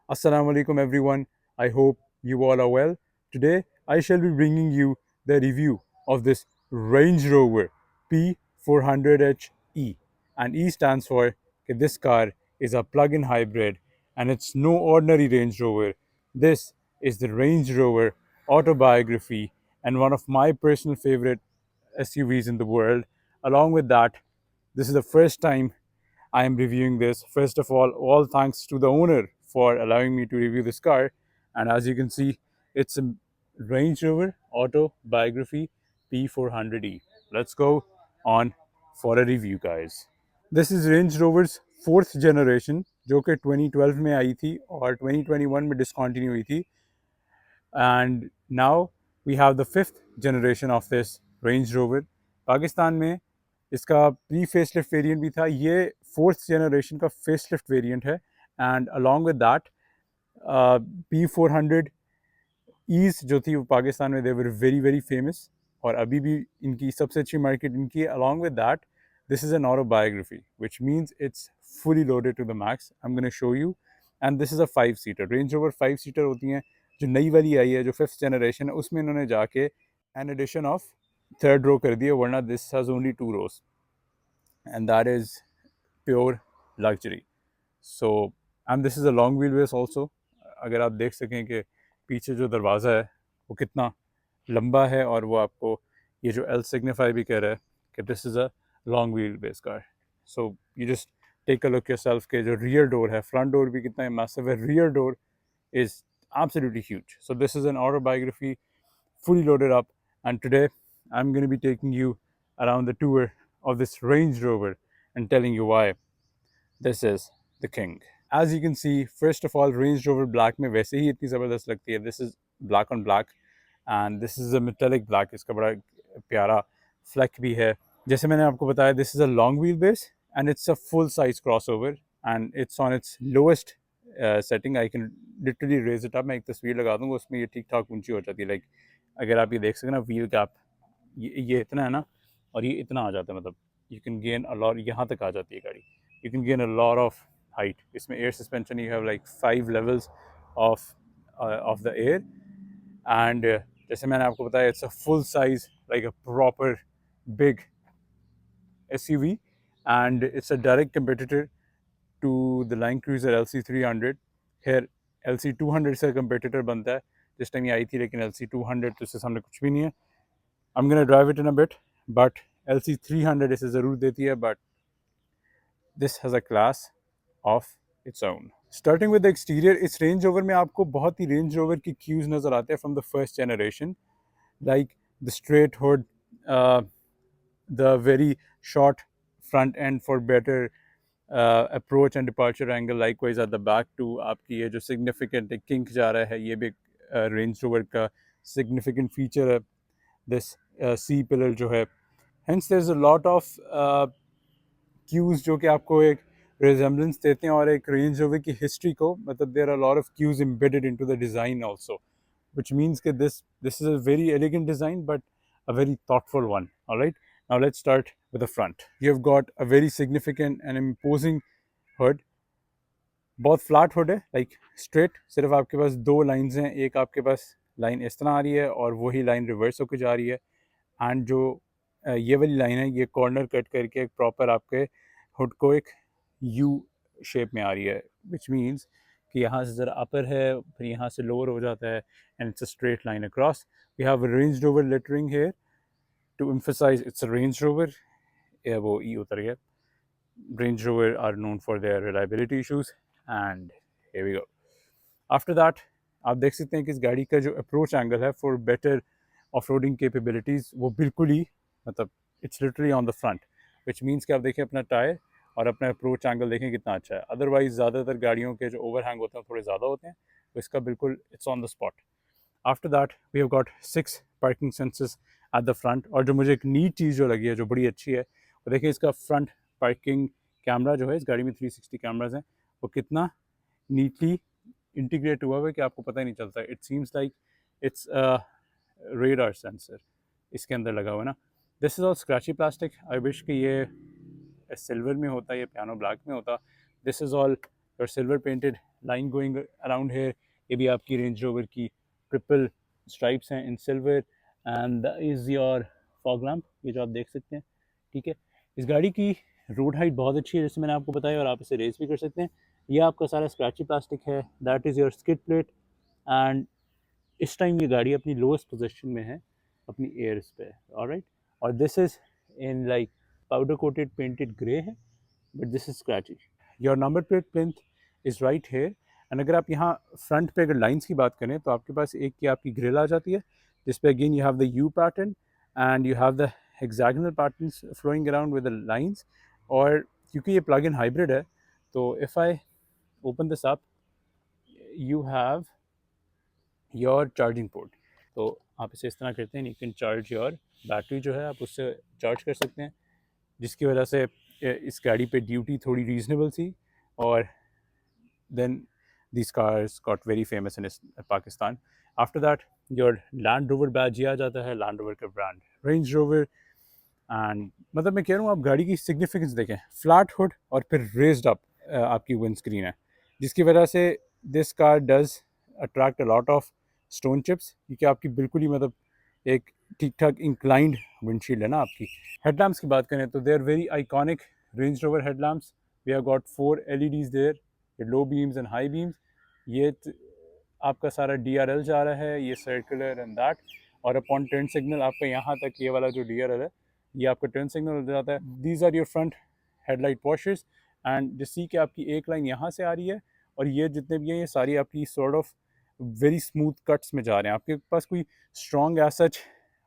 Assalamu alaikum everyone. I hope you all are well. Today I shall be bringing you the review of this Range Rover P400HE, and E stands for that this car is a plug-in hybrid and it's no ordinary Range Rover. This is the Range Rover autobiography and one of my personal favorite SUVs in the world. Along with that, this is the first time I am reviewing this. First of all thanks to the owner for allowing me to review this car. And as you can see, it's a Range Rover Autobiography P400E. Let's go on for a review, guys. This is Range Rover's fourth generation, जो कि 2012 में आई थी और 2021 में discontinue हुई थी. And now we have the fifth generation of this Range Rover. Pakistan में इसका प्री फेसलिफ्ट वेरिएंट भी था. ये फोर्थ जनरेशन का फेसलिफ्ट वेरिएंट है. And along with that P400 is जो थी वो पाकिस्तान में they were very very famous और अभी भी इनकी सबसे अच्छी मार्केट इनकी है. Along with that this is an autobiography, which means it's fully loaded to the max. I'm going to show you. And this is a 5-seater. Range Rover 5-seater होती हैं. जो नई वाली आई है जो 5th generation है उसमें इन्होंने जाके an addition of third row कर दिया, वरना this has only 2 rows. And that is pure luxury. So, and this is a long wheelbase also. अगर आप देख सकें कि पीछे जो दरवाज़ा है वो कितना लंबा है और वो आपको ये जो L signify भी कह रहा है कि this is a long wheelbase car. So you just take a look yourself कि जो rear door है, front door भी कितना massive है, rear door is absolutely huge. So this is an autobiography, fully loaded up, and today I'm going to be taking you around the tour of this Range Rover and telling you why this is the king. As you can see, first of all, Range Rover Black में वैसे ही इतनी ज़बरदस्त लगती है. This is black on black and this is a metallic black. इसका बड़ा प्यारा फ्लैक भी है. जैसे मैंने आपको बताया, this is a long wheelbase and it's a full size crossover and it's on its lowest setting. I can literally raise it up. मैं एक तस्वीर लगा दूँगा, उसमें ये ठीक ठाक ऊंची हो जाती है. लाइक अगर आप ये देख सकें ना, व्हील गैप ये इतना है ना और ये इतना आ जाता है, मतलब you can gain a lot. यहाँ तक आ जाती है गाड़ी. You can gain a lot of height. इसमें air suspension, you have like 5 levels of the air. And जैसे मैंने आपको बताया, it's a full size, like a proper big SUV, and it's a direct competitor to the Line Cruiser LC300. Here LC200 से competitor बनता है. जिस time ये आई थी, लेकिन LC200 तो इससे सामने कुछ भी नहीं है. I'm gonna drive it in a bit, but LC300 इसे ज़रूर देती है, but this has a class of its own. Starting with the exterior, इस Range Rover में आपको बहुत ही Range Rover की cues नज़र आते हैं from the first generation, like the straight hood, the very short front end for better approach and departure angle. Likewise at the back too, आपकी ये जो significant kink जा रहा है, ये भी Range Rover का significant feature है. This C pillar जो है, hence there's a lot of cues जो कि आपको एक resemblance देते हैं और एक Range Rover की history को, मतलब there are a lot of cues embedded into the design also, which means that this is a very elegant design but a very thoughtful one. All right, now let's start with the front. You have got a very significant and imposing hood. बहुत flat hood है, like straight. सिर्फ आपके पास 2 lines हैं. एक आपके पास line इस तरह आ रही है और वही लाइन रिवर्स होकर जा रही है. एंड जो ये वाली लाइन है, ये कॉर्नर कट करके एक प्रॉपर आपके हुड को एक यू शेप में आ रही है, विच मीन्स कि यहाँ से ज़रा अपर है, फिर यहाँ से लोअर हो जाता है, and it's a straight line across. We have Range Rover lettering here to emphasize it's a Range Rover. वो ई उतर गया. Range Rover are known for their reliability issues, and here we go. After that, आप देख सकते हैं कि इस गाड़ी का जो अप्रोच एंगल है for better off roading capabilities, वो बिल्कुल ही, मतलब it's literally on the front, which means कि आप देखें अपना टायर और अपना अप्रोच एंगल देखें कितना अच्छा है. अदरवाइज ज़्यादातर गाड़ियों के जो ओवर हैंग होते हैं थोड़े ज़्यादा होते हैं, तो इसका बिल्कुल it's on the spot. After that we have got 6 parking sensors at the front. और जो मुझे एक नीट चीज़ जो लगी है, जो बड़ी अच्छी है, वो देखिए इसका फ्रंट पार्किंग कैमरा जो है, इस गाड़ी में 360 कैमराज हैं, वो कितना नीटली इंटीग्रेट हुआ हुआ है कि आपको पता ही नहीं चलता. It seems like it's radar sensor इसके अंदर लगा हुआ है ना. This is all scratchy plastic. I wish कि ये सिल्वर में होता, ये पियानो ब्लैक में होता. This is all your silver painted line going around here, ये भी आपकी रेंज रोवर की ट्रिपल स्ट्राइप्स हैं in silver. And that is your fog lamp, ये जो आप देख सकते हैं, ठीक है। इस गाड़ी की रोड हाइट बहुत अच्छी है जैसे मैंने आपको बताया, और आप इसे रेस भी कर सकते हैं। ये आपका सारा स्क्रैची प्लास्टिक है, that is your skid plate. And इस टाइम ये गाड़ी अपनी लोएस्ट पोजीशन में है अपनी एयर्स पे, ऑलराइट। और this is in like powder coated painted grey है, but this is scratchy. Your number plate plinth is right here. And अगर आप यहाँ फ्रंट पे अगर लाइंस की बात करें तो आपके पास एक की आपकी ग्रिल आ जाती है, जिस पे again you have the U pattern and you have the hexagonal patterns flowing around with the lines. और क्योंकि ये प्लग इन हाइब्रिड है, तो if I open this up, you have your charging port. तो आप इसे इस तरह करते हैं, you can charge your battery जो है आप उससे चार्ज कर सकते हैं, जिसकी वजह से इस गाड़ी पे ड्यूटी थोड़ी रीजनेबल थी। और then these cars got very famous in Pakistan. After that, your Land Rover badge आ जाता है, Land Rover का ब्रांड Range Rover। एंड मतलब मैं कह रहा हूँ आप गाड़ी की सिग्निफिकेंस देखें, फ्लैट हुड और फिर रेज्ड अप आपकी विंड स्क्रीन है, जिसकी वजह से this car does attract a lot of stone chips, क्योंकि आपकी बिल्कुल ही मतलब एक ठीक ठाक इंक्लाइंड विंडशील्ड है ना आपकी। हेडलैम्प्स की बात करें तो they are very iconic Range Rover headlamps. We have got 4 LEDs there, low beams and high beams. ये आपका सारा DRL जा रहा है, ये सर्कुलर एंड दैट। और अपॉन टर्न सिग्नल आपका यहाँ तक ये वाला जो DRL है, ये आपका टर्न सिग्नल हो जाता है। These are your front headlight washers. And जैसी कि आपकी एक लाइन यहाँ से आ रही है, और ये जितने भी हैं ये सारी आपकी sort of very smooth cuts में जा रहे हैं। आपके पास कोई स्ट्रॉन्ग एज सच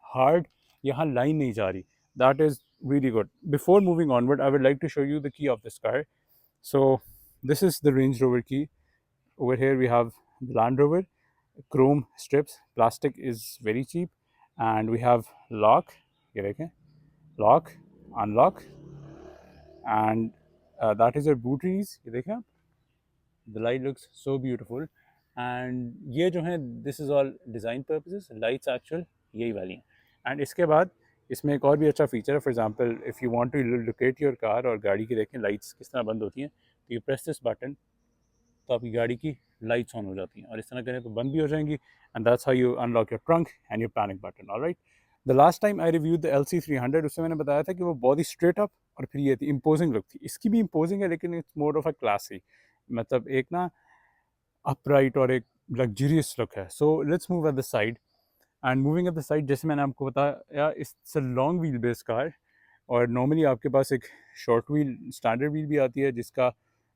हार्ड यहाँ लाइन नहीं जा रही। That is really good. Before moving onward, I would like to show you the key of this car. So this is the Range Rover key. Over here we have the Land Rover, chrome strips, plastic is very cheap, and we have lock, ये देखें, lock, unlock, and that is your boot release, ये देखें आप, the light looks so beautiful। and ये जो है this is all design purposes, lights actual यही वाली हैं। and इसके बाद इसमें एक और भी अच्छा फीचर है, for example if you want to locate your car, और गाड़ी की देखें लाइट्स किस तरह बंद होती हैं, तो यू प्रेस दिस बटन, तो आपकी गाड़ी की लाइट्स ऑन हो जाती हैं, और इस तरह करें तो बंद भी हो जाएंगी। And that's how you unlock your trunk and your panic button, alright. The last time I reviewed the LC300, उससे मैंने बताया था कि वो बहुत ही स्ट्रेट अप और फिर ये थी इम्पोजिंग लुक थी। इसकी भी इम्पोजिंग है, लेकिन it's more of a classy, मतलब एक ना अपराइट और एक लग्जरियस लुक है। So let's move at the side. And moving at the side, जैसे मैंने आपको बताया, it's a long wheel base car, और नॉर्मली आपके पास एक शॉर्ट व्हील स्टैंडर्ड व्हील भी आती है, जिसका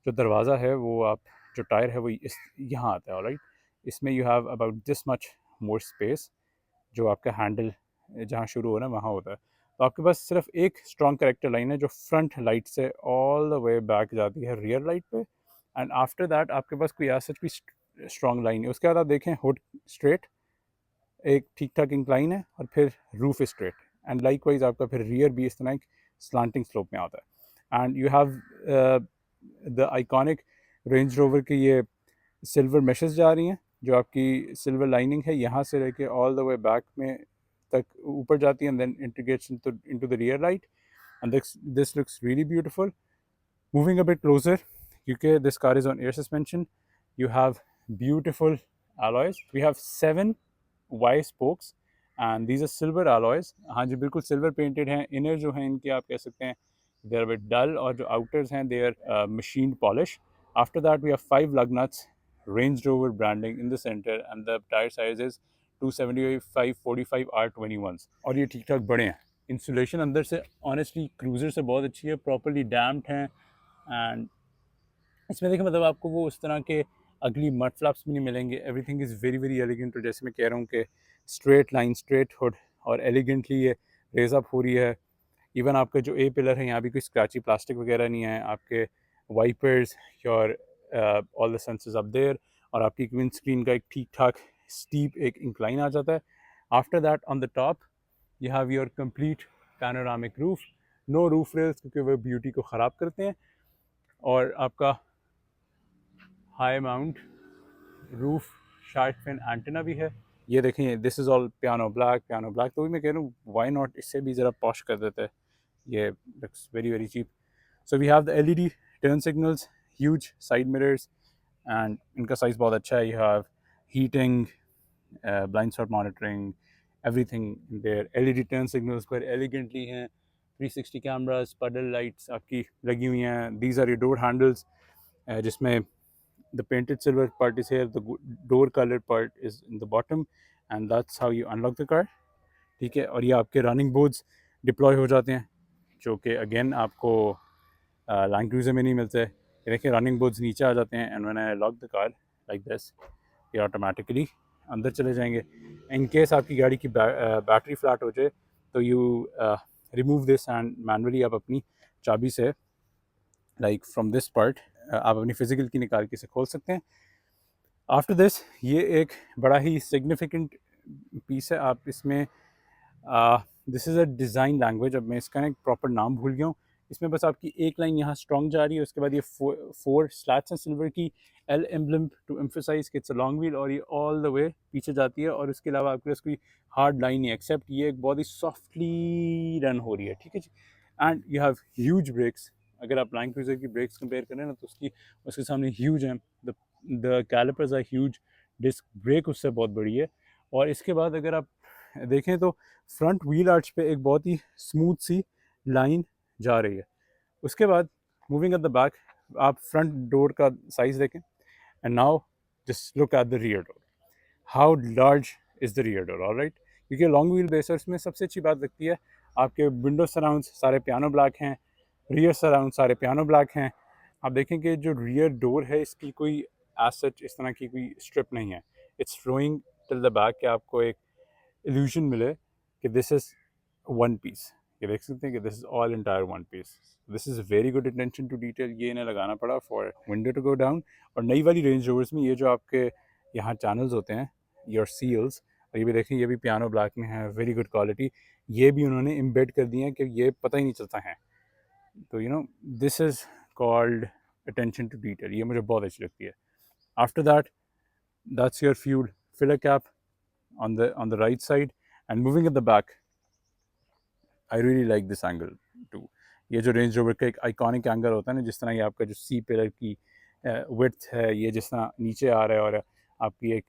जो दरवाज़ा है वो आप जो टायर है वो इस यहाँ आता है, ऑलराइट। इसमें you have about this much more space, जो आपका हैंडल जहाँ शुरू हो ना वहाँ होता है। तो आपके पास सिर्फ एक स्ट्रॉन्ग करेक्टर लाइन है जो फ्रंट लाइट से ऑल द वे बैक जाती है रियर लाइट पे। एंड आफ्टर दैट आपके पास कोई ऐसा कोई स्ट्रॉन्ग लाइन है। उसके बाद आप देखें हुड स्ट्रेट, एक ठीक ठाक इंक्लाइन है, और फिर roof straight. And like wise आपका फिर रियर भी इस तरह एक स्लांटिंग स्लोप में आता है। And you have the iconic Range rover की ये सिल्वर मेशेस जा रही हैं, जो आपकी सिल्वर लाइनिंग है यहाँ से लेके ऑल द वे बैक में तक ऊपर जाती है, and then integrates into the rear light. And this looks really beautiful. Moving a bit closer, क्योंकि this car is on air suspension, you have beautiful alloys. We have 7 Y spokes and these are silver alloys. हाँ जी बिल्कुल silver painted हैं। Inner जो हैं इनके आप कह सकते हैं they are a bit dull, और जो outers हैं they are machined polish. After that we have 5 lug nuts, Range Rover branding in the center, and the tire size is 275 45 R21s, और ये ठीक ठाक बड़े हैं। इंसुलेशन अंदर से ऑनेस्टली क्रूज़र से बहुत अच्छी है, प्रॉपरली डैम्प्ड हैं। एंड इसमें देखें मतलब आपको वो उस तरह के अगली मड फ्लैप्स भी नहीं मिलेंगे। Everything is very very elegant. और जैसे मैं कह रहा हूँ कि स्ट्रेट लाइन, स्ट्रेट हुड, और एलिगेंटली ये रेज अप हो रही है। इवन आपका जो ए पिलर है यहाँ भी कोई स्क्रैची प्लास्टिक वगैरह नहीं है। आपके wipers, your all the sensors up there, और आपकी विंड स्क्रीन का एक ठीक ठाक स्टीप एक इंक्लाइन आ जाता है। After that on the top you have your complete panoramic roof, no roof rails क्योंकि वो ब्यूटी को ख़राब करते हैं। और आपका high mount roof shark fin antenna भी है। ये देखें, this is all piano black. तो भी मैं कह रहा हूँ वाई नॉट इससे भी ज़रा पॉश कर देते हैं। ये looks very very cheap. So we have the LED turn signals, huge side mirrors and इनका साइज़ बहुत अच्छा है. You have heating, blind spot monitoring, everything there. LED turn signals पर एलिगेंटली हैं. 360 कैमरास, पडल लाइट्स आपकी लगी हुई हैं. These are your door handles, जिसमें the painted silver part is here, the door color part is in the bottom, and that's how you unlock the car. ठीक है. और ये आपके रनिंग बोर्ड्स डिप्लॉय हो जाते हैं, जो कि अगेन आपको लैंड क्रूज़र में नहीं मिलते. ये देखिए रनिंग बोर्ड्स नीचे आ जाते हैं, and when I lock the car like this, ये ऑटोमेटिकली अंदर चले जाएंगे. इन केस आपकी गाड़ी की बैटरी फ्लैट हो जाए तो you remove this and manually आप अपनी चाबी से लाइक फ्रॉम दिस पार्ट आप अपनी फिजिकल की निकाल के इसे खोल सकते हैं. आफ्टर दिस ये एक बड़ा ही सिग्निफिकेंट पीस है. आप इसमें this is a design language. अब मैं इसका ना एक प्रॉपर नाम भूल गया हूँ. इसमें बस आपकी एक लाइन यहाँ स्ट्रॉन्ग जा रही है, उसके बाद ये फोर स्लैट्स हैं सिल्वर की, एल एम्बलम टू एम्फोसाइज कि इट्स अ लॉन्ग व्हील, और ये ऑल द वे पीछे जाती है. और उसके अलावा आपके पास कोई हार्ड लाइन नहीं है, एक्सेप्ट ये एक बहुत ही सॉफ्टली रन हो रही है. ठीक है जी. And you have huge brakes. अगर आप लैंड क्रूज़र की ब्रेक्स कंपेयर करें ना, तो उसके सामने ह्यूज हैं. The calipers are huge, disc brake उससे बहुत बड़ी है. और इसके बाद अगर आप देखें तो फ्रंट व्हील आर्च पे एक बहुत ही स्मूथ सी लाइन जा रही है. उसके बाद मूविंग एट द बैक, आप फ्रंट डोर का साइज़ देखें, and now just look eight the rear door. How large is the rear door. Alright, क्योंकि लॉन्ग व्हील बेसर्स में सबसे अच्छी बात लगती है आपके विंडो सराउंड्स सारे पियानो ब्लैक हैं, रियर सराउंड सारे पियानो ब्लैक हैं. आप देखें कि जो रियर डोर है इसकी कोई एज सच इस तरह की कोई स्ट्रिप नहीं है. It's flowing till the back कि आपको एक इल्यूजन मिले कि दिस इज़ वन पीस. ये देख सकते हैं कि this is all entire one piece. This is very good attention to detail. ये इन्हें लगाना पड़ा for window to go down. और नई वाली रेंज रोवर्स में ये जो आपके यहाँ चैनल्स होते हैं, योर सील्स, और ये भी देखें ये भी पियानो ब्लैक में है, वेरी गुड क्वालिटी. ये भी उन्होंने इम्बेड कर दिए हैं कि ये पता ही नहीं चलता है. तो you know this is called attention to detail. ये मुझे बहुत अच्छी लगती है. After that, that's your fuel filler cap on the right side. And moving at the back, I really like this angle too. ये जो रेंज रोवर का एक आइकॉनिक एंगल होता है ना, जिस तरह ये आपका जो सी पिलर की विड्थ है, ये जिस तरह नीचे आ रहा है, और आपकी एक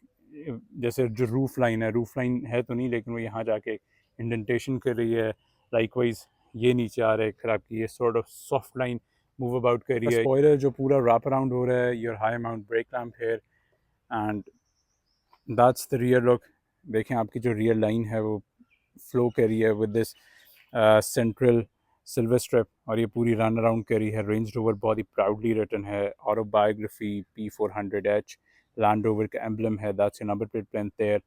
जैसे जो रूफ लाइन है तो नहीं, लेकिन वो यहाँ जाके इंडेंटेशन कर रही है. लाइकवाइज ये नीचे आ रहा है, फिर आपकी ये sort of soft line move about कर रही है. स्पॉइलर जो पूरा रैप अराउंड हो रहा है, your high mount brake lamp here, and that's the rear look. देखें आपकी जो रियर लाइन है वो फ्लो कर रही है with this central silver strip, और ये पूरी रन अराउंड कर रही है. रेंज रोवर बहुत ही प्राउडली रिटन है, ऑटोबायोग्राफी P400H, लैंड रोवर का एम्बलम है, that's your number plate plain there.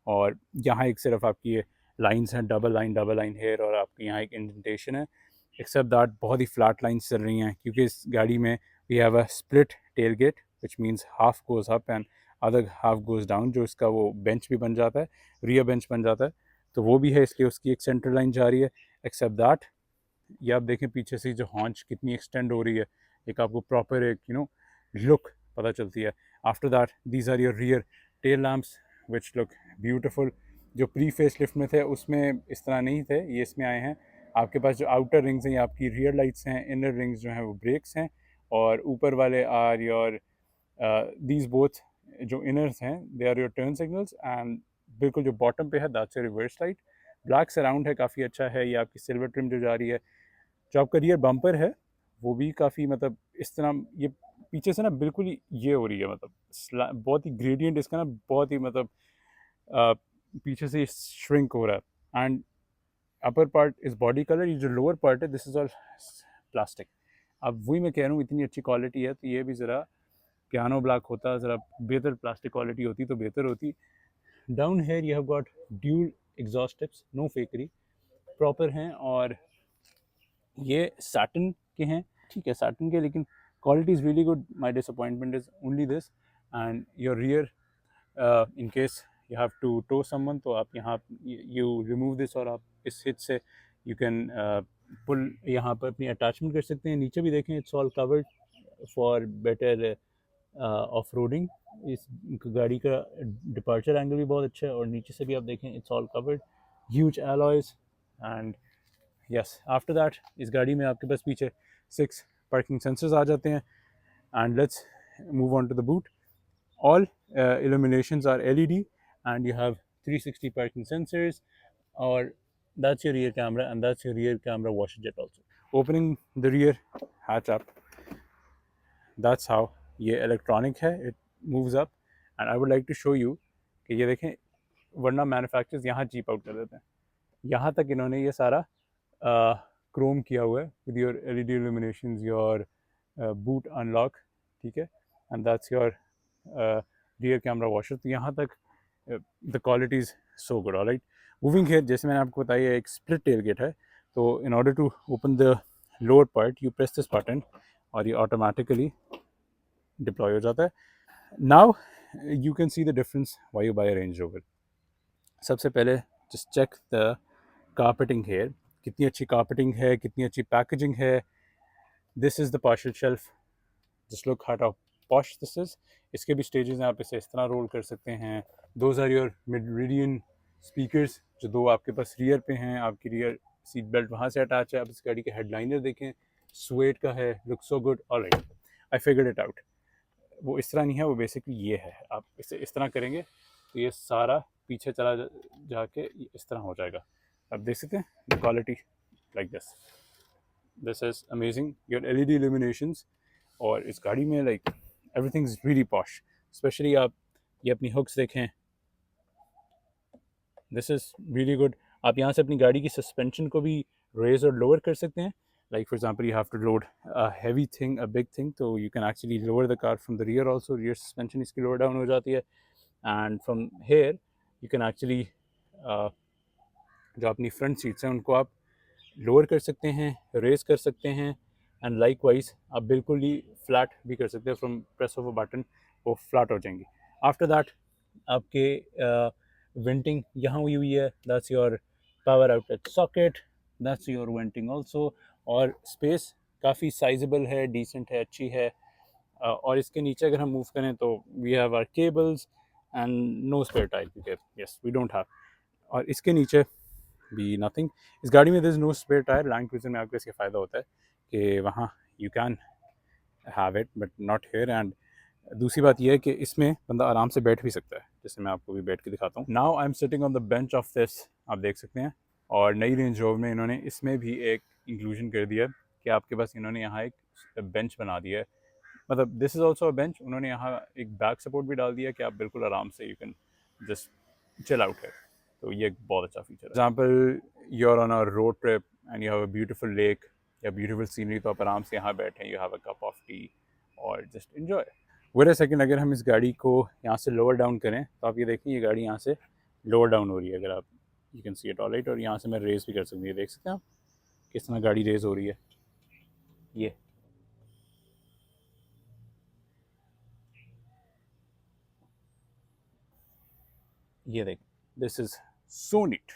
और यहाँ एक सिर्फ आपकी ये लाइंस हैं, डबल लाइन हेयर, और आपकी यहाँ एक इंडेंटेशन है. एक्सेप्ट दैट बहुत ही फ्लैट लाइन्स चल रही हैं, क्योंकि इस गाड़ी में we have a split tailgate which means half goes up and other half goes down, जो इसका वो बेंच भी बन जाता है, रियर बेंच बन जाता है. तो वो भी है, इसलिए उसकी एक सेंटर लाइन जा रही है. एक्सेप्ट दैट ये आप देखें पीछे से जो हॉन्च कितनी एक्सटेंड हो रही है, एक आपको प्रॉपर एक लुक पता चलती है. After that these are your rear tail lamps which look beautiful. जो प्री फेस लिफ्ट में थे उसमें इस तरह नहीं थे, ये इसमें आए हैं. आपके पास जो आउटर रिंग्स हैं ये आपकी रियर लाइट्स हैं, इनर रिंग्स जो हैं वो ब्रेक्स हैं, और ऊपर वाले आर योर दीज बोथ जो इनर्स हैं they are your turn signals. And बिल्कुल जो बॉटम पे है that's your reverse light. Black surround है, काफ़ी अच्छा है. ये आपकी सिल्वर ट्रिम जो जा रही है. जो आपका रियर बम्पर है वो भी काफ़ी मतलब इस तरह ये पीछे से ना बिल्कुल ही ये हो रही है, मतलब बहुत ही ग्रेडियंट इसका ना, बहुत ही मतलब पीछे से श्रिंक हो रहा है. And upper part is body colour, ये जो लोअर पार्ट है दिस इज़ ऑल प्लास्टिक. अब वही मैं कह रहा हूँ, इतनी अच्छी क्वालिटी है तो ये भी ज़रा पियानो ब्लैक होता, ज़रा बेहतर प्लास्टिक क्वालिटी होती तो बेहतर होती. Down here you have got dual exhaust tips, no fakery, proper हैं. और ये सैटिन के हैं, ठीक है सैटिन के, लेकिन quality is really good. My disappointment is only this. And your rear in case you have to tow someone, तो आप यहाँ यू रिमूव दिस, और आप इस हिट से यू कैन पुल यहाँ पर अपनी अटैचमेंट कर सकते हैं. नीचे भी देखें it's all covered for better off roading. इस गाड़ी का डिपार्चर एंगल भी बहुत अच्छा है, और नीचे से भी आप देखें it's all covered, huge alloys. And yes after that इस गाड़ी में आपके पास पीछे 6 पार्किंग सेंसर्स आ जाते हैं. And let's move on to the boot. All illuminations are LED, and you have 360 parking sensors, or that's your rear camera, and that's your rear camera washer jet also. Opening the rear hatch up, that's how ये electronic है, it moves up. And I would like to show you कि ये देखें, वरना manufacturers यहाँ cheap out कर देते हैं, यहाँ तक इन्होंने ये सारा क्रोम किया हुआ है with your LED illuminations, your boot unlock, ठीक है, and that's your rear camera washer. तो यहाँ तक the quality is so good. Alright, moving here, जैसे मैंने आपको बताया एक split tailgate है, तो in order to open the lower part you press this button और ये automatically deploy हो जाता है. Now you can see the difference why you buy a Range Rover. सबसे पहले just check the carpeting here, कितनी अच्छी carpeting है, कितनी अच्छी packaging है. This is the partial shelf. Just look how posh this is. इसके भी stages हैं, आप इसे इस तरह roll कर सकते हैं. Those are your mid-meridian speakers जो दो आपके पास rear पे हैं. आपकी rear seat belt वहाँ से attach है. आप इस गाड़ी के headliner देखें, suede का है, looks so good. Alright, I figured it out. वो इस तरह नहीं है, वो बेसिकली ये है. आप इसे इस तरह करेंगे तो ये सारा पीछे चला जाके इस तरह हो जाएगा. आप देख सकते हैं the quality like this is amazing. Your LED illuminations, और इस गाड़ी में like everything is really posh. Specially आप ये अपनी हुक्स देखें, दिस इज़ रियली गुड. आप यहाँ से अपनी गाड़ी की सस्पेंशन को भी रेज और लोअर कर सकते हैं. Like for example, you have to load a heavy thing, a big thing, so you can actually lower the car from the rear also. Rear suspension इसकी lower down हो जाती है, and from here you can actually जो अपनी front seats हैं उनको आप lower कर सकते हैं, raise कर सकते हैं, and likewise आप बिल्कुल ही flat भी कर सकते हैं. From press of a button वो flat हो जाएंगी. After that आपके venting यहाँ हुई हुई है, that's your power outlet socket, that's your venting also. और स्पेस काफ़ी साइजेबल है, डिसेंट है, अच्छी है. और इसके नीचे अगर हम मूव करें तो we have our cables and no spare tyre. Yes, we don't have. और इसके नीचे भी नथिंग. इस गाड़ी में there is no spare tyre. Land Cruiser में आपको इसका फ़ायदा होता है कि वहाँ you can have it but not here. And दूसरी बात यह है कि इसमें बंदा आराम से बैठ भी सकता है, जैसे मैं आपको भी बैठ के दिखाता हूँ. Now I am sitting on the bench of this, आप देख सकते हैं. और नई रेंज रोवर में इन्होंने इसमें भी एक इंक्लूजन कर दिया कि आपके पास इन्होंने यहाँ एक बेंच बना दिया है. मतलब this is also a bench. उन्होंने यहाँ एक बैक सपोर्ट भी डाल दिया कि आप बिल्कुल आराम से you can just chill out है. तो ये एक बहुत अच्छा फीचर है. Example, you are on a road trip and you have a beautiful lake या ब्यूटीफुल सीनरी, तो आप आराम से यहाँ बैठें, you have a cup of tea और just enjoy. Wait a second, अगर हम इस गाड़ी को यहाँ से लोअर डाउन करें तो आप ये देखें, ये गाड़ी यहाँ से लोअर डाउन हो रही है. अगर आप you can see it alright. और यहाँ से मैं रेस भी कर सकती हूँ. देख सकते हैं आप किस तरह गाड़ी रेस हो रही है. ये देख, this is so neat.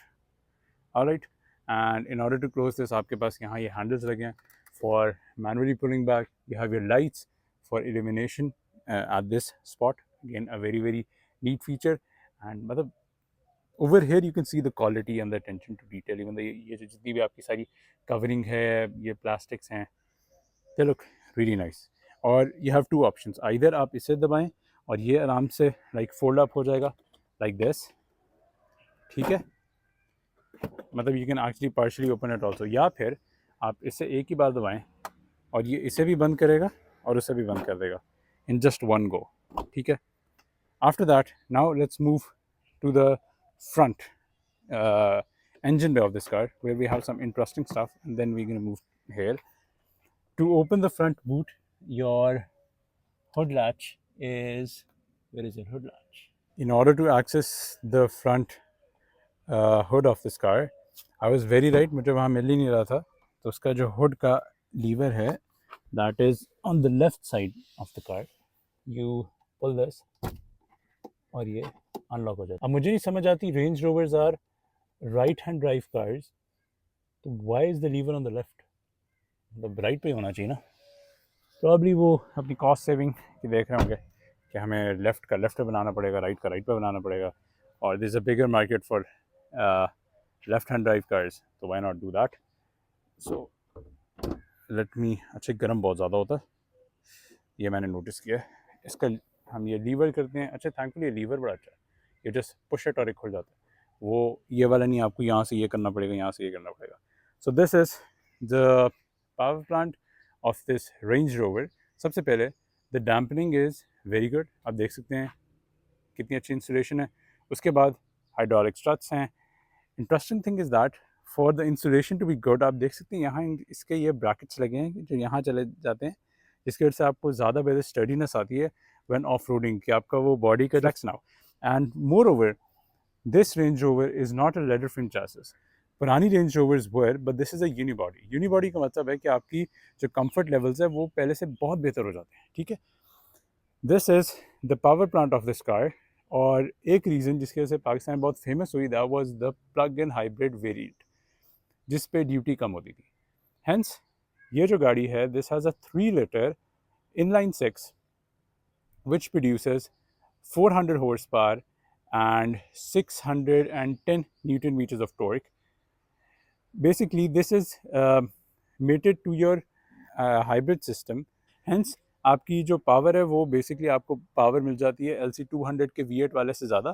Alright, and in order to close this आपके पास यहाँ ये हैंडल्स लगे हैं for manually pulling back. You have your lights for illumination at this spot. Again a very very neat feature. And मतलब over here you can see the quality and the attention to detail. Even ये जो जितनी भी आपकी सारी covering है, ये plastics हैं, दे लुक रियली नाइस. और you have two options. Either आप इसे दबाएं और ये आराम से लाइक फोल्ड अप हो जाएगा लाइक दिस, ठीक है. मतलब you can actually partially open it also. या फिर आप इसे एक ही बार दबाएं और ये इसे भी बंद करेगा और उसे भी बंद कर देगा इन जस्ट वन गो, ठीक है. After that, now let's move to the front engine bay of this car, where we have some interesting stuff, and then we're going to move here. To open the front boot, your hood latch is, where is your hood latch? In order to access the front hood of this car, I was very right, मुझे वहाँ मिल ही नहीं रहा था. तो उसका जो hood का lever है, that is on the left side of the car. You pull this और ये अनलॉक हो जाता है. अब मुझे नहीं समझ आती, Range Rovers are right hand drive cars, तो why is the lever on the left? मतलब राइट पे होना चाहिए ना. प्रॉब्ली वो अपनी कॉस्ट सेविंग की देख रहे होंगे कि हमें लेफ्ट का लेफ्ट पे बनाना पड़ेगा, राइट का राइट पे बनाना पड़ेगा. और this is a bigger market for left hand drive cars, तो why not do that. So let me. अच्छा, गर्म बहुत ज़्यादा होता है. ये मैंने नोटिस किया है। इसका हम ये लीवर करते हैं, अच्छा थैंकफुली ये लीवर बड़ा अच्छा है, ये जस्ट पुश इट और एक खुल जाता है, वो ये वाला नहीं आपको यहाँ से ये करना पड़ेगा, यहाँ से ये करना पड़ेगा। So this is the power plant of this Range rover. सबसे पहले the dampening is very good, आप देख सकते हैं कितनी अच्छी इंस्टॉलेशन है। उसके बाद हाइड्रोलिक स्ट्रट्स हैं। Interesting thing is that for the installation to be good, आप देख सकते हैं यहाँ इसके ये ब्रैकेट्स लगे हैं जो यहाँ चले जाते हैं, जिसकी वजह से आपको ज़्यादा बेहतर स्टडीनेस आती है व्हेन ऑफ रोडिंग, कि आपका वो बॉडी का रिलैक्स ना हो। And moreover this Range Rover is not a ladder frame chassis. पुरानी रेंज रोवर्स वर, but this is a unibody. Unibody का मतलब है कि आपकी जो कंफर्ट लेवल्स है वो पहले से बहुत बेहतर हो जाते हैं, ठीक है। This is the power plant of this car. और एक रीज़न जिसकी वजह से पाकिस्तान बहुत फेमस हुई, that was the plug in hybrid variant, जिस पे ड्यूटी कम होती थी। हेंस ये जो गाड़ी है, this has a 3 litre inline 6 which produces 400 horsepower and 610 newton meters of torque. Basically this is mated to your hybrid system. Hence आपकी जो पावर है वो बेसिकली आपको पावर मिल जाती है LC200 के V8 वाले से ज़्यादा,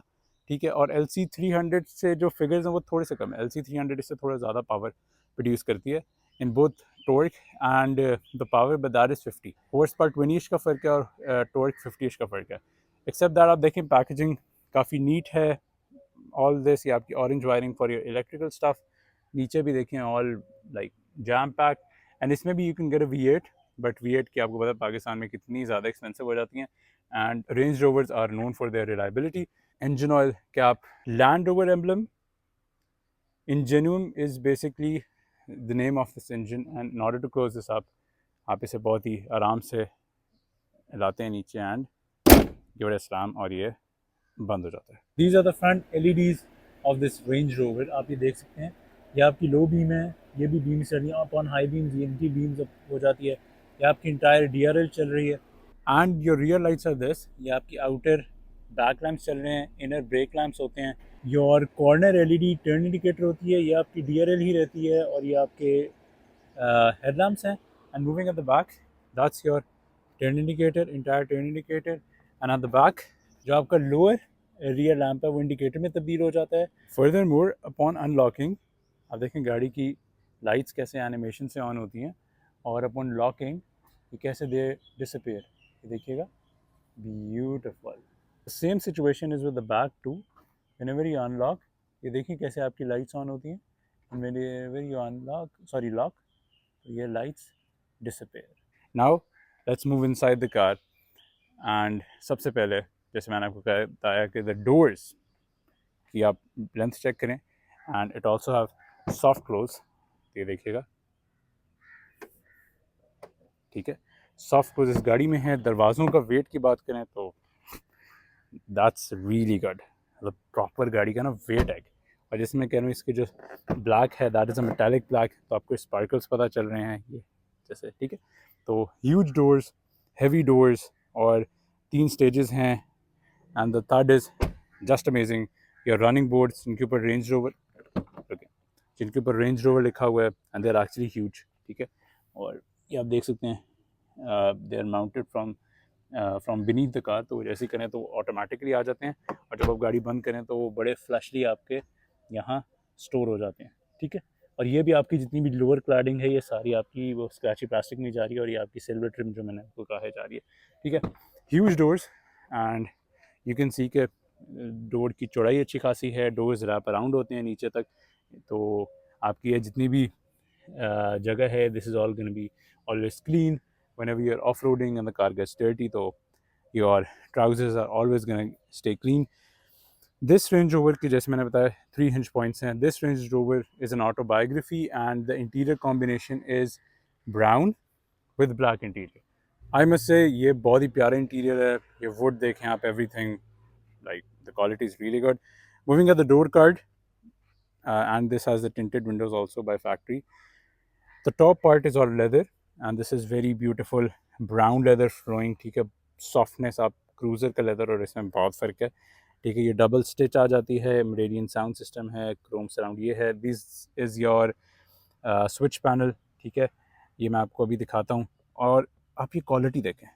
ठीक है। और LC300 से जो फिगर्स हैं वो थोड़े से कम है, LC300 इससे थोड़ा ज़्यादा पावर प्रोड्यूस करती है in both torque and the power, but that is 50 horse पर 20 का फ़र्क है और टॉर्क 50 का फ़र्क है। एक्सेप्ट दैट आप देखें पैकेजिंग काफ़ी नीट है। ऑल दिस, ये आपकी orange wiring for your electrical stuff, नीचे भी देखें all like jam pack. And इसमें भी you can get a V8, but V8 की आपको पता है पाकिस्तान में कितनी ज़्यादा एक्सपेंसिव हो जाती हैं। And Range Rovers are known for their reliability. Engine oil cap, Land Rover emblem, Ingenium is basically the name of this engine. And in order to close this up, आप इसे बहुत ही आराम से लाते हैं नीचे and give it a slam और ये बंद हो जाता है। These are the front LEDs of this Range Rover. आप ये देख सकते हैं, ये आपकी लो बीम है, ये भी बीम चल रही है। अपॉन हाई बीम्स ये इनकी बीम्स हो जाती है। ये आपकी इंटायर DRL चल रही है। And your rear lights are this, ये आपकी आउटर बैक लैम्प्स चल रहे हैं, इनर ब्रेक लैम्प्स होते हैं। Your corner LED turn indicator होती है, ये आपकी DRL ही रहती है। और ये आपके headlamps हैं। And moving at the back, that's your turn indicator, entire turn indicator. And at the back जो आपका lower rear lamp है वो इंडिकेटर में तब्दील हो जाता है। Furthermore, upon unlocking, आप देखें गाड़ी की लाइट्स कैसे एनिमेशन से ऑन होती हैं, और अपॉन लॉकिंग ये कैसे दे डिसअपीयर, ये देखिएगा, beautiful. Same situation is with the back too. Whenever you unlock, ये देखिए कैसे आपकी लाइट्स ऑन होती हैं। Whenever you unlock, sorry lock, ये lights disappear. Now let's move inside the car. And सबसे पहले जैसे मैंने आपको बताया कि द डोर्स की आप लेंथ चेक करें, and it also have soft close, ये देखिएगा, ठीक है, सॉफ्ट क्लोज इस गाड़ी में है। दरवाज़ों का वेट की बात करें तो दैट्स रियली गुड, मतलब प्रॉपर गाड़ी का ना वेट है। और जैसे मैं कह रहा हूँ इसके जो ब्लैक है that is a metallic black, तो आपको स्पार्कल्स पता चल रहे हैं ये जैसे, ठीक है। तो ह्यूज डोर्स, हैवी डोर्स, और 3 स्टेजेस हैं। And the third is just amazing, your running boards जिनके ऊपर रेंज रोवर, ओके, जिनके ऊपर रेंज रोवर लिखा हुआ है, and they are actually huge, ठीक है। और ये आप देख सकते हैं they are mounted from beneath the car, तो जैसे ही करें तो ऑटोमेटिकली आ जाते हैं, और जब आप गाड़ी बंद करें तो वो बड़े फ्लैशली आपके यहाँ स्टोर हो जाते हैं, ठीक है। और ये भी आपकी जितनी भी लोअर क्लैडिंग है ये सारी आपकी वो स्क्रैची प्लास्टिक में जा रही है, और ये आपकी सिल्वर ट्रिम जो मैंने आपको कहा है जा रही है, ठीक है। Huge doors, and you can सी के डोर की चौड़ाई अच्छी खासी है, डोर्स रैप अराउंड होते हैं नीचे तक। तो आपकी ये जितनी भी जगह है, this is all gonna be always clean whenever you're off-roading and the car gets dirty, so your trousers are always going to stay clean. This Range Rover की जैसे मैंने बताया 3 hinge points हैं. This Range Rover is an autobiography and the interior combination is brown with black interior. I must say ये बहुत ही प्यारा interior है, ये वुड देखें आप, everything like the quality is really good. Moving at the door card, and this has the tinted windows also by factory. The top part is all leather and this is very beautiful brown leather flowing, ठीक है। Softness आप cruiser का leather और इसमें बहुत फ़र्क है, ठीक है। ये डबल स्टिच आ जाती है, मेरेडियन साउंड सिस्टम है, क्रोम सराउंड ये है। This is your switch panel, ठीक है। ये मैं आपको अभी दिखाता हूँ, और आप ये क्वालिटी देखें,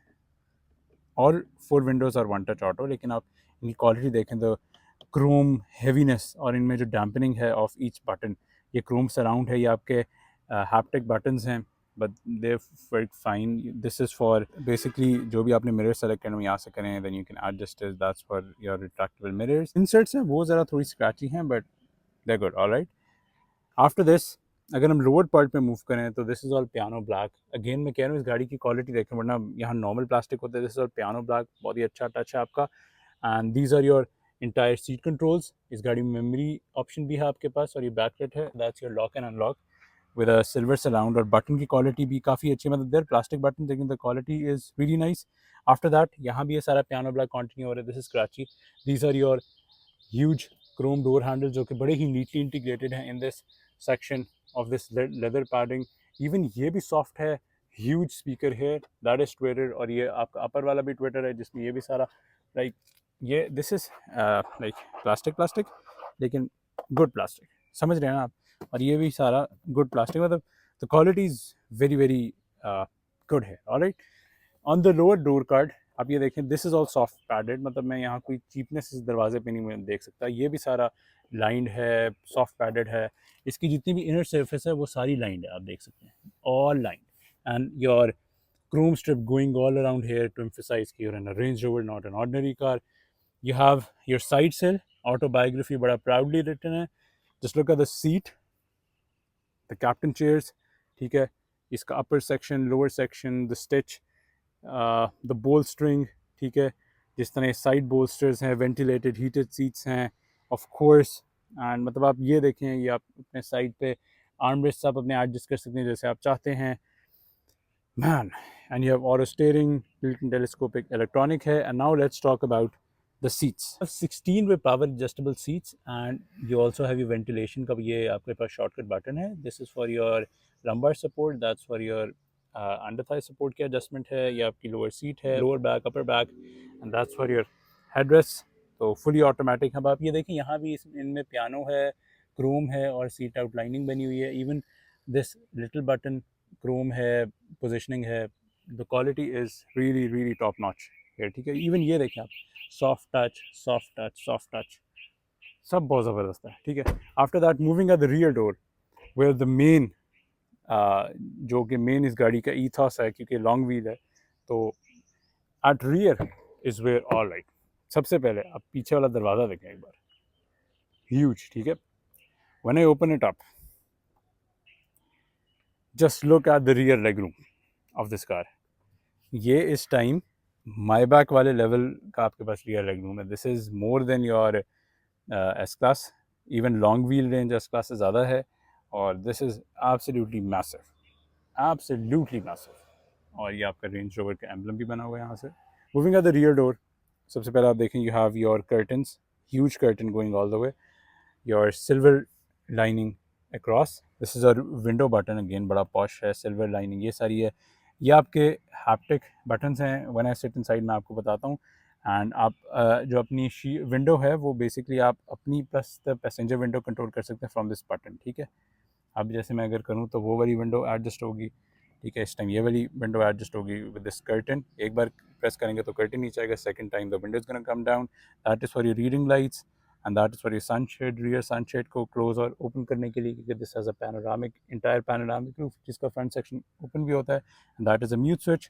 और 4 विंडोज़ और 1 टच ऑटो। लेकिन आप इनकी क्वालिटी देखें तो क्रोम हैवीनेस और इनमें जो डैम्पनिंग है ऑफ ईच बटन, ये क्रोम सराउंड है, ये आपके हैप्टिक बटन्स हैं, but they work fine. This is for basically जो भी आपने मिरर सेलेक्ट करना यहाँ से करें, then you can adjust it, that's for your retractable mirrors. Inserts हैं वो ज़रा थोड़ी स्क्रैची हैं, but they good, alright. After this अगर हम लोअर पार्ट पे मूव करें तो this is all piano black. Again मैं कह रहा हूँ इस गाड़ी की क्वालिटी देखें, वरना यहाँ नॉर्मल प्लास्टिक होता है, this is all piano black, बहुत ही अच्छा टच है आपका। And these are your entire seat controls. इस गाड़ी में मेमोरी ऑप्शन भी है आपके पास, और ये बैकलाइट है, that's your lock and unlock with a silver surround. और बटन की क्वालिटी भी काफ़ी अच्छी है, मतलब देर प्लास्टिक बटन, लेकिन the quality is really nice. After that यहाँ भी ये सारा पियानो ब्लैक कंटिन्यू हो रहा है, this is scratchy. These are your huge chrome door handle जो कि बड़े ही नीटली इंटीग्रेटेड हैं in this section of this leather padding. Even ये भी सॉफ्ट है। ह्यूज स्पीकर है, दैट इज ट्विटर, और ये आपका अपर वाला भी ट्विटर है जिसमें ये भी सारा लाइक ये दिस इज लाइक प्लास्टिक, लेकिन गुड प्लास्टिक, समझ रहे हैं ना आप। और ये भी सारा गुड प्लास्टिक, मतलब the quality is very very good है, alright. On the lower door card आप ये देखें, this is all soft padded, मतलब मैं यहाँ कोई चीपनेस इस दरवाजे पे नहीं देख सकता। ये भी सारा लाइंड है, सॉफ्ट पैडेड है, इसकी जितनी भी इनर सरफेस है वो सारी लाइंड है, आप देख सकते हैं, all lined. And your chrome strip going all around here to emphasize कि you're in a Range Rover, not an ordinary car. You have your side sill, autobiography बड़ा proudly written है। Just look at the seat, the captain chairs, ठीक है, इसका upper section, lower section, the stitch, the bolstering, ठीक है, जिस तरह side bolsters हैं, ventilated heated seats हैं, of course। and मतलब आप ये देखें, ये आप अपने साइड पे armrests आप अपने एडजस्ट कर सकते हैं जैसे आप चाहते हैं, man। And you have auto steering, built-in telescopic electronic hai। And now let's talk about the seats. 16 with power adjustable seats, and you also have your ventilation का ये आपके पास shortcut button है। This is for your lumbar support, that's for your under thigh support के adjustment है। ये आपकी lower seat है, lower back, upper back, and that's for your headrest। तो fully automatic। अब आप ये देखें यहाँ भी इनमें पियानो है, क्रोम है, और सीट आउटलाइनिंग बनी हुई है। Even this little button chrome है, पोजिशनिंग है, the quality is really really top notch है, ठीक है। इवन ये देखें आप, soft touch, soft touch, soft touch, सब बहुत ज़बरदस्त है, ठीक है। After that moving at the rear door where the main जो कि मेन इस गाड़ी का ईथॉस है, क्योंकि लॉन्ग व्हील है, तो at rear is where all right. सबसे पहले आप पीछे वाला दरवाज़ा देखें एक बार, ह्यूज, ठीक है। When I open it up, just look eight the rear leg room of this car. ये इस टाइम माई बैक वाले लेवल का आपके पास रियर लेग रूम है। This is more than your S class, even long wheel range S class से ज़्यादा है, और this is absolutely massive, absolutely massive. और ये आपका रेंज रोवर का एम्बलम भी बना हुआ है यहाँ से। Moving at the rear door, सबसे पहले आप देखें, you have your curtains, huge curtain going all the way, your silver lining across, this is a window button, again बड़ा पॉश है, सिल्वर लाइनिंग ये सारी है। ये आपके हैप्टिक बटन्स हैं, व्हेन आई सिट इनसाइड मैं आपको बताता हूँ। एंड आप जो अपनी विंडो है वो बेसिकली आप अपनी plus the passenger window control कर सकते हैं फ्रॉम दिस बटन, ठीक है। अब जैसे मैं अगर करूँ तो वो वाली विंडो एडजस्ट होगी, ठीक है। इस टाइम ये वाली विंडो एडजस्ट होगी विद दिस कर्टन, एक बार प्रेस करेंगे तो कर्टन नीचे आएगा, second time the window is gonna come down, that is for your reading lights, and that is for your sunshade, rear sunshade को क्लोज और ओपन करने के लिए, क्योंकि this has a panoramic, entire panoramic roof जिसका front section open भी होता है, and that is a mute switch.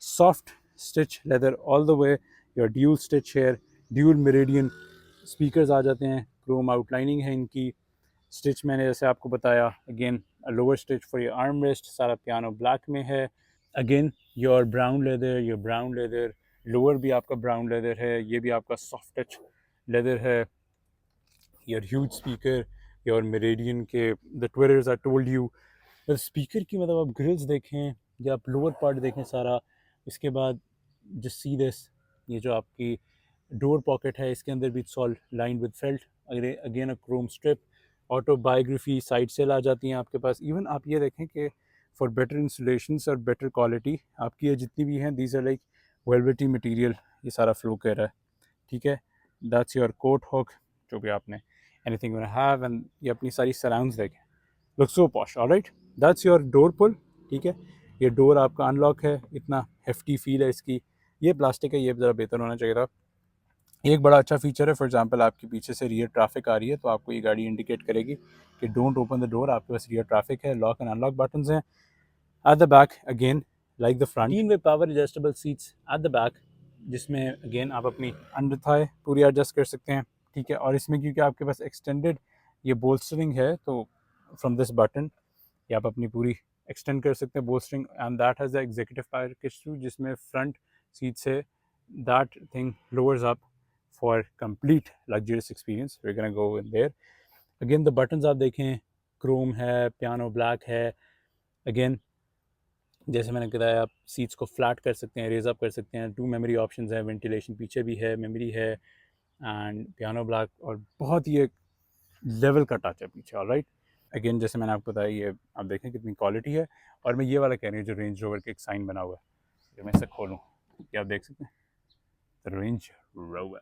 Soft stitch leather all the way, your dual stitch here, dual Meridian speakers आ जाते हैं, क्रोम आउटलाइनिंग है इनकी, stitch मैंने जैसे आपको बताया, again lower stitch for your arm rest, सारा पियानो ब्लैक में है। Again your brown leather, lower भी आपका ब्राउन लेदर है, ये भी आपका सॉफ्ट टच लेदर है। Your huge speaker, your Meridian के the tweeters I told you. Speaker की मतलब आप ग्रिल्स देखें या आप लोअर पार्ट देखें सारा, इसके बाद जस्ट सी दिस, ये जो आपकी डोर पॉकेट है इसके अंदर भी it's all lined with felt, again a chrome strip, Autobiography side sill आ जाती हैं आपके पास। इवन आप ये देखें कि फॉर बेटर इंसुलेशंस और बेटर क्वालिटी आपकी ये जितनी भी हैं, these are like velvety material, ये सारा फ्लो कर रहा है, ठीक है। दैट्स योर कोट हुक जो भी आपने एनीथिंग यू हैव, एंड ये अपनी सारी सराउंड्स देखें, look so posh, alright. That's your door pull, ठीक है। ये डोर आपका अनलॉक है, इतना हेफ्टी फील है इसकी, ये प्लास्टिक है, ये ज़रा बेहतर होना चाहिए था। एक बड़ा अच्छा फीचर है, फॉर एग्जांपल आपके पीछे से रियर ट्रैफिक आ रही है तो आपको ये गाड़ी इंडिकेट करेगी कि डोंट ओपन द डोर, आपके पास रियर ट्रैफिक है। लॉक एंड अनलॉक बटन्स हैं at the back, again like the front. 3 way power adjustable seats at the back, जिसमें अगेन आप अपनी अंडर थाई पूरी एडजस्ट कर सकते हैं, ठीक है। और इसमें क्योंकि आपके पास एक्सटेंडेड ये बोल्स्टरिंग है तो फ्रॉम दिस बटन ये आप अपनी पूरी एक्सटेंड कर सकते हैं bolstering, and that has the executive package too, जिसमें फ्रंट सीट से that thing lowers up for complete luxurious experience. We gonna go in there. Again the buttons आप देखें, क्रोम है, पियानो ब्लैक है। अगेन जैसे मैंने बताया, आप सीट्स को फ्लैट कर सकते हैं, रेज अप कर सकते हैं। 2 मेमोरी ऑप्शंस हैं, वेंटिलेशन पीछे भी है, मेमोरी है, एंड पियानो ब्लैक, और बहुत ही एक लेवल का टच है पीछे। ऑलराइट, अगेन जैसे मैंने आपको बताया, ये आप देखें कितनी क्वालिटी है। और मैं ये वाला कह रही हूँ जो रेंज रोवर के एक साइन बना हुआ है, जो मैं इसे खोलूँ, क्या आप देख सकते हैं, range rover.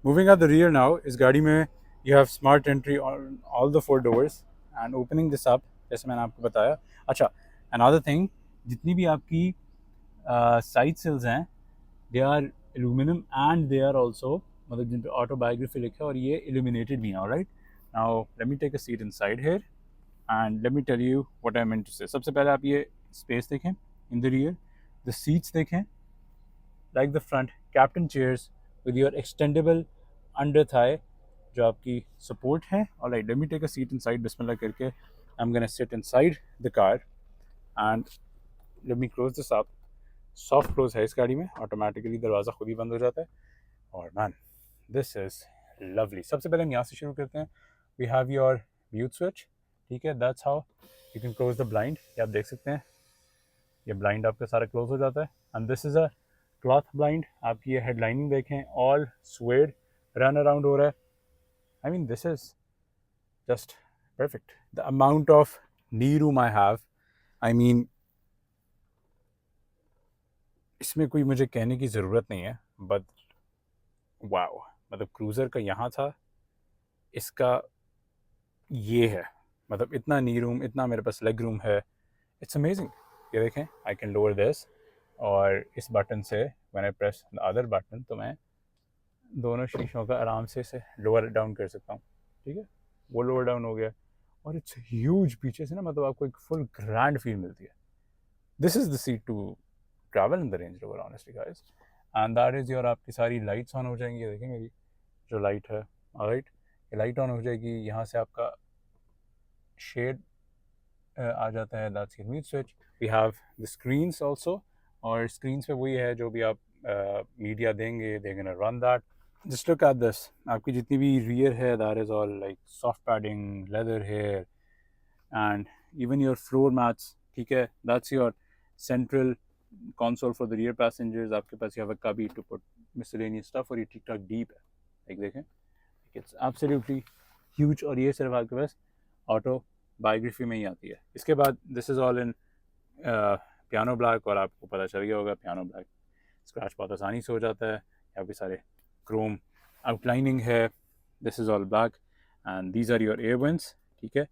Moving at the rear now, इस गाड़ी में you have smart entry on all the 4 doors and opening this up, जैसे मैंने आपको बताया। अच्छा, अनदर थिंग, जितनी भी आपकी साइड सिल्स हैं, they are aluminium and they are also, मतलब जिन पे ऑटोबायोग्राफी लिखा है, और ये इल्यूमिनेटेड भी हैं। Alright, now let me take a seat inside here and let me tell you what I mean to say. सबसे पहले आप ये स्पेस देखें in the rear, the seats देखें like the front, captain chairs with your extendable under thigh जो आपकी support है। Alright, let me take a seat inside, बिस्मिल्लाह करके I am gonna sit inside the car and let me close this up. Soft close है इस गाड़ी में, automatically दरवाज़ा खुद ही बंद हो जाता है। और मैन, दिस इज़ लवली। सबसे पहले हम यहाँ से शुरू करते हैं। We have your mute switch, ठीक है, that's how you can close the blind. ये आप देख सकते हैं, ये ब्लाइंड आपका सारा क्लोज हो जाता है। And this is a cloth blind. आपकी ये हेडलाइनिंग देखें, ऑल स्वेड रन अराउंड हो रहा है। I mean this is just perfect. The amount of knee room I have, I mean, इसमें कोई मुझे कहने की ज़रूरत नहीं है, बट वाओ, मतलब क्रूज़र का यहाँ था, इसका ये है, मतलब इतना नी रूम, इतना मेरे पास लेग रूम है, इट्स अमेजिंग। ये देखें, आई कैन लोअर दिस, और इस बटन से when I press the other button तो मैं दोनों शीशों का आराम से इसे लोअर डाउन कर सकता हूँ, ठीक है। वो लोअर डाउन हो गया, और इट्स ह्यूज पीछे से ना, मतलब आपको एक फुल ग्रैंड फील मिलती है। This is the seat to travel in the Range Rover honestly guys, and that is your, आपकी सारी लाइट्स ऑन हो जाएंगी। देखें मेरी जो लाइट है, ऑलराइट, ये लाइट ऑन हो जाएगी। यहाँ से आपका शेड आ जाता है, that's your mute switch. We have the screens also, और स्क्रीन्स पे वही है जो भी आप मीडिया देंगे, they gonna run that. Just look at this, आपकी जितनी भी रियर है, that is all like soft padding, leather here, and even your floor mats, ठीक है, that's your central console for the rear passengers। आपके पास यहाँ का भी टू पुट miscellaneous stuff, और ये ठीक ठाक डीप है, एक देखें, इट्स एब्सोल्युटली ह्यूज। और ये सिर्फ आपके पास ऑटो बायोग्राफी में ही आती है। इसके बाद this is all in piano black, और आपको पता चल गया होगा पियानो ब्लैक स्क्रैच बहुत आसानी से हो जाता है। यहाँ पे सारे क्रोम आउटलाइनिंग है, this is all black, and these are your air vents, ठीक है,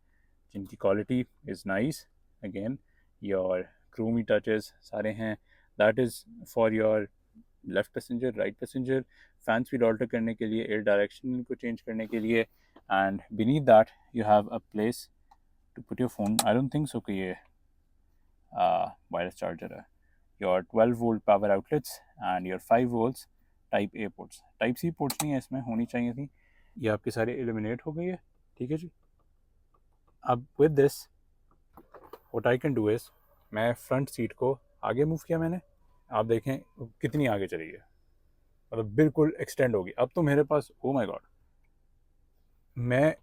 जिनकी quality is nice. Again your chromey touches सारे हैं, that is for your left passenger, right passenger, fan speed alter करने के लिए, एयर डायरेक्शन को चेंज करने के लिए, and beneath that you have a place to put your phone। I don't think so कि ये वायरलेस चार्जर है। your 12 volt power outlets and your 5 volts type A ports, type C ports नहीं है इसमें, होनी चाहिए थी। ये आपके सारे एलिमिनेट हो गई है, ठीक है जी। अब with this what I can do is, मैं फ्रंट सीट को आगे मूव किया मैंने, आप देखें कितनी आगे चली है, मतलब बिल्कुल एक्सटेंड होगी। अब तो मेरे पास, ओ माय गॉड, मैं,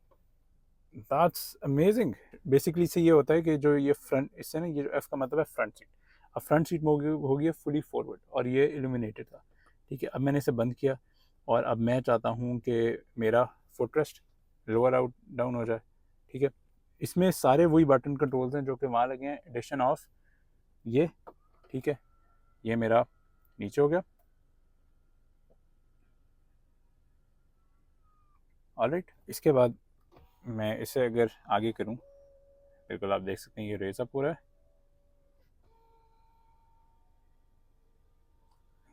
दैट्स अमेजिंग। बेसिकली से ये होता है कि जो ये फ्रंट, इससे ना ये जो एफ का मतलब है फ्रंट सीट, अब फ्रंट सीट में होगी है फुली फॉरवर्ड, और ये इल्यूमिनेटेड था, ठीक है। अब मैंने इसे बंद किया, और अब मैं चाहता हूँ कि मेरा फुटरेस्ट लोअर आउट डाउन हो जाए, ठीक है। इसमें सारे वही बटन कंट्रोल्स हैं जो कि वहाँ लगे हैं, एडिशन ऑफ ये, ठीक है, ये मेरा नीचे हो गया, ऑलराइट। इसके बाद मैं इसे अगर आगे करूं, बिल्कुल आप देख सकते हैं ये रेज अप हो रहा है,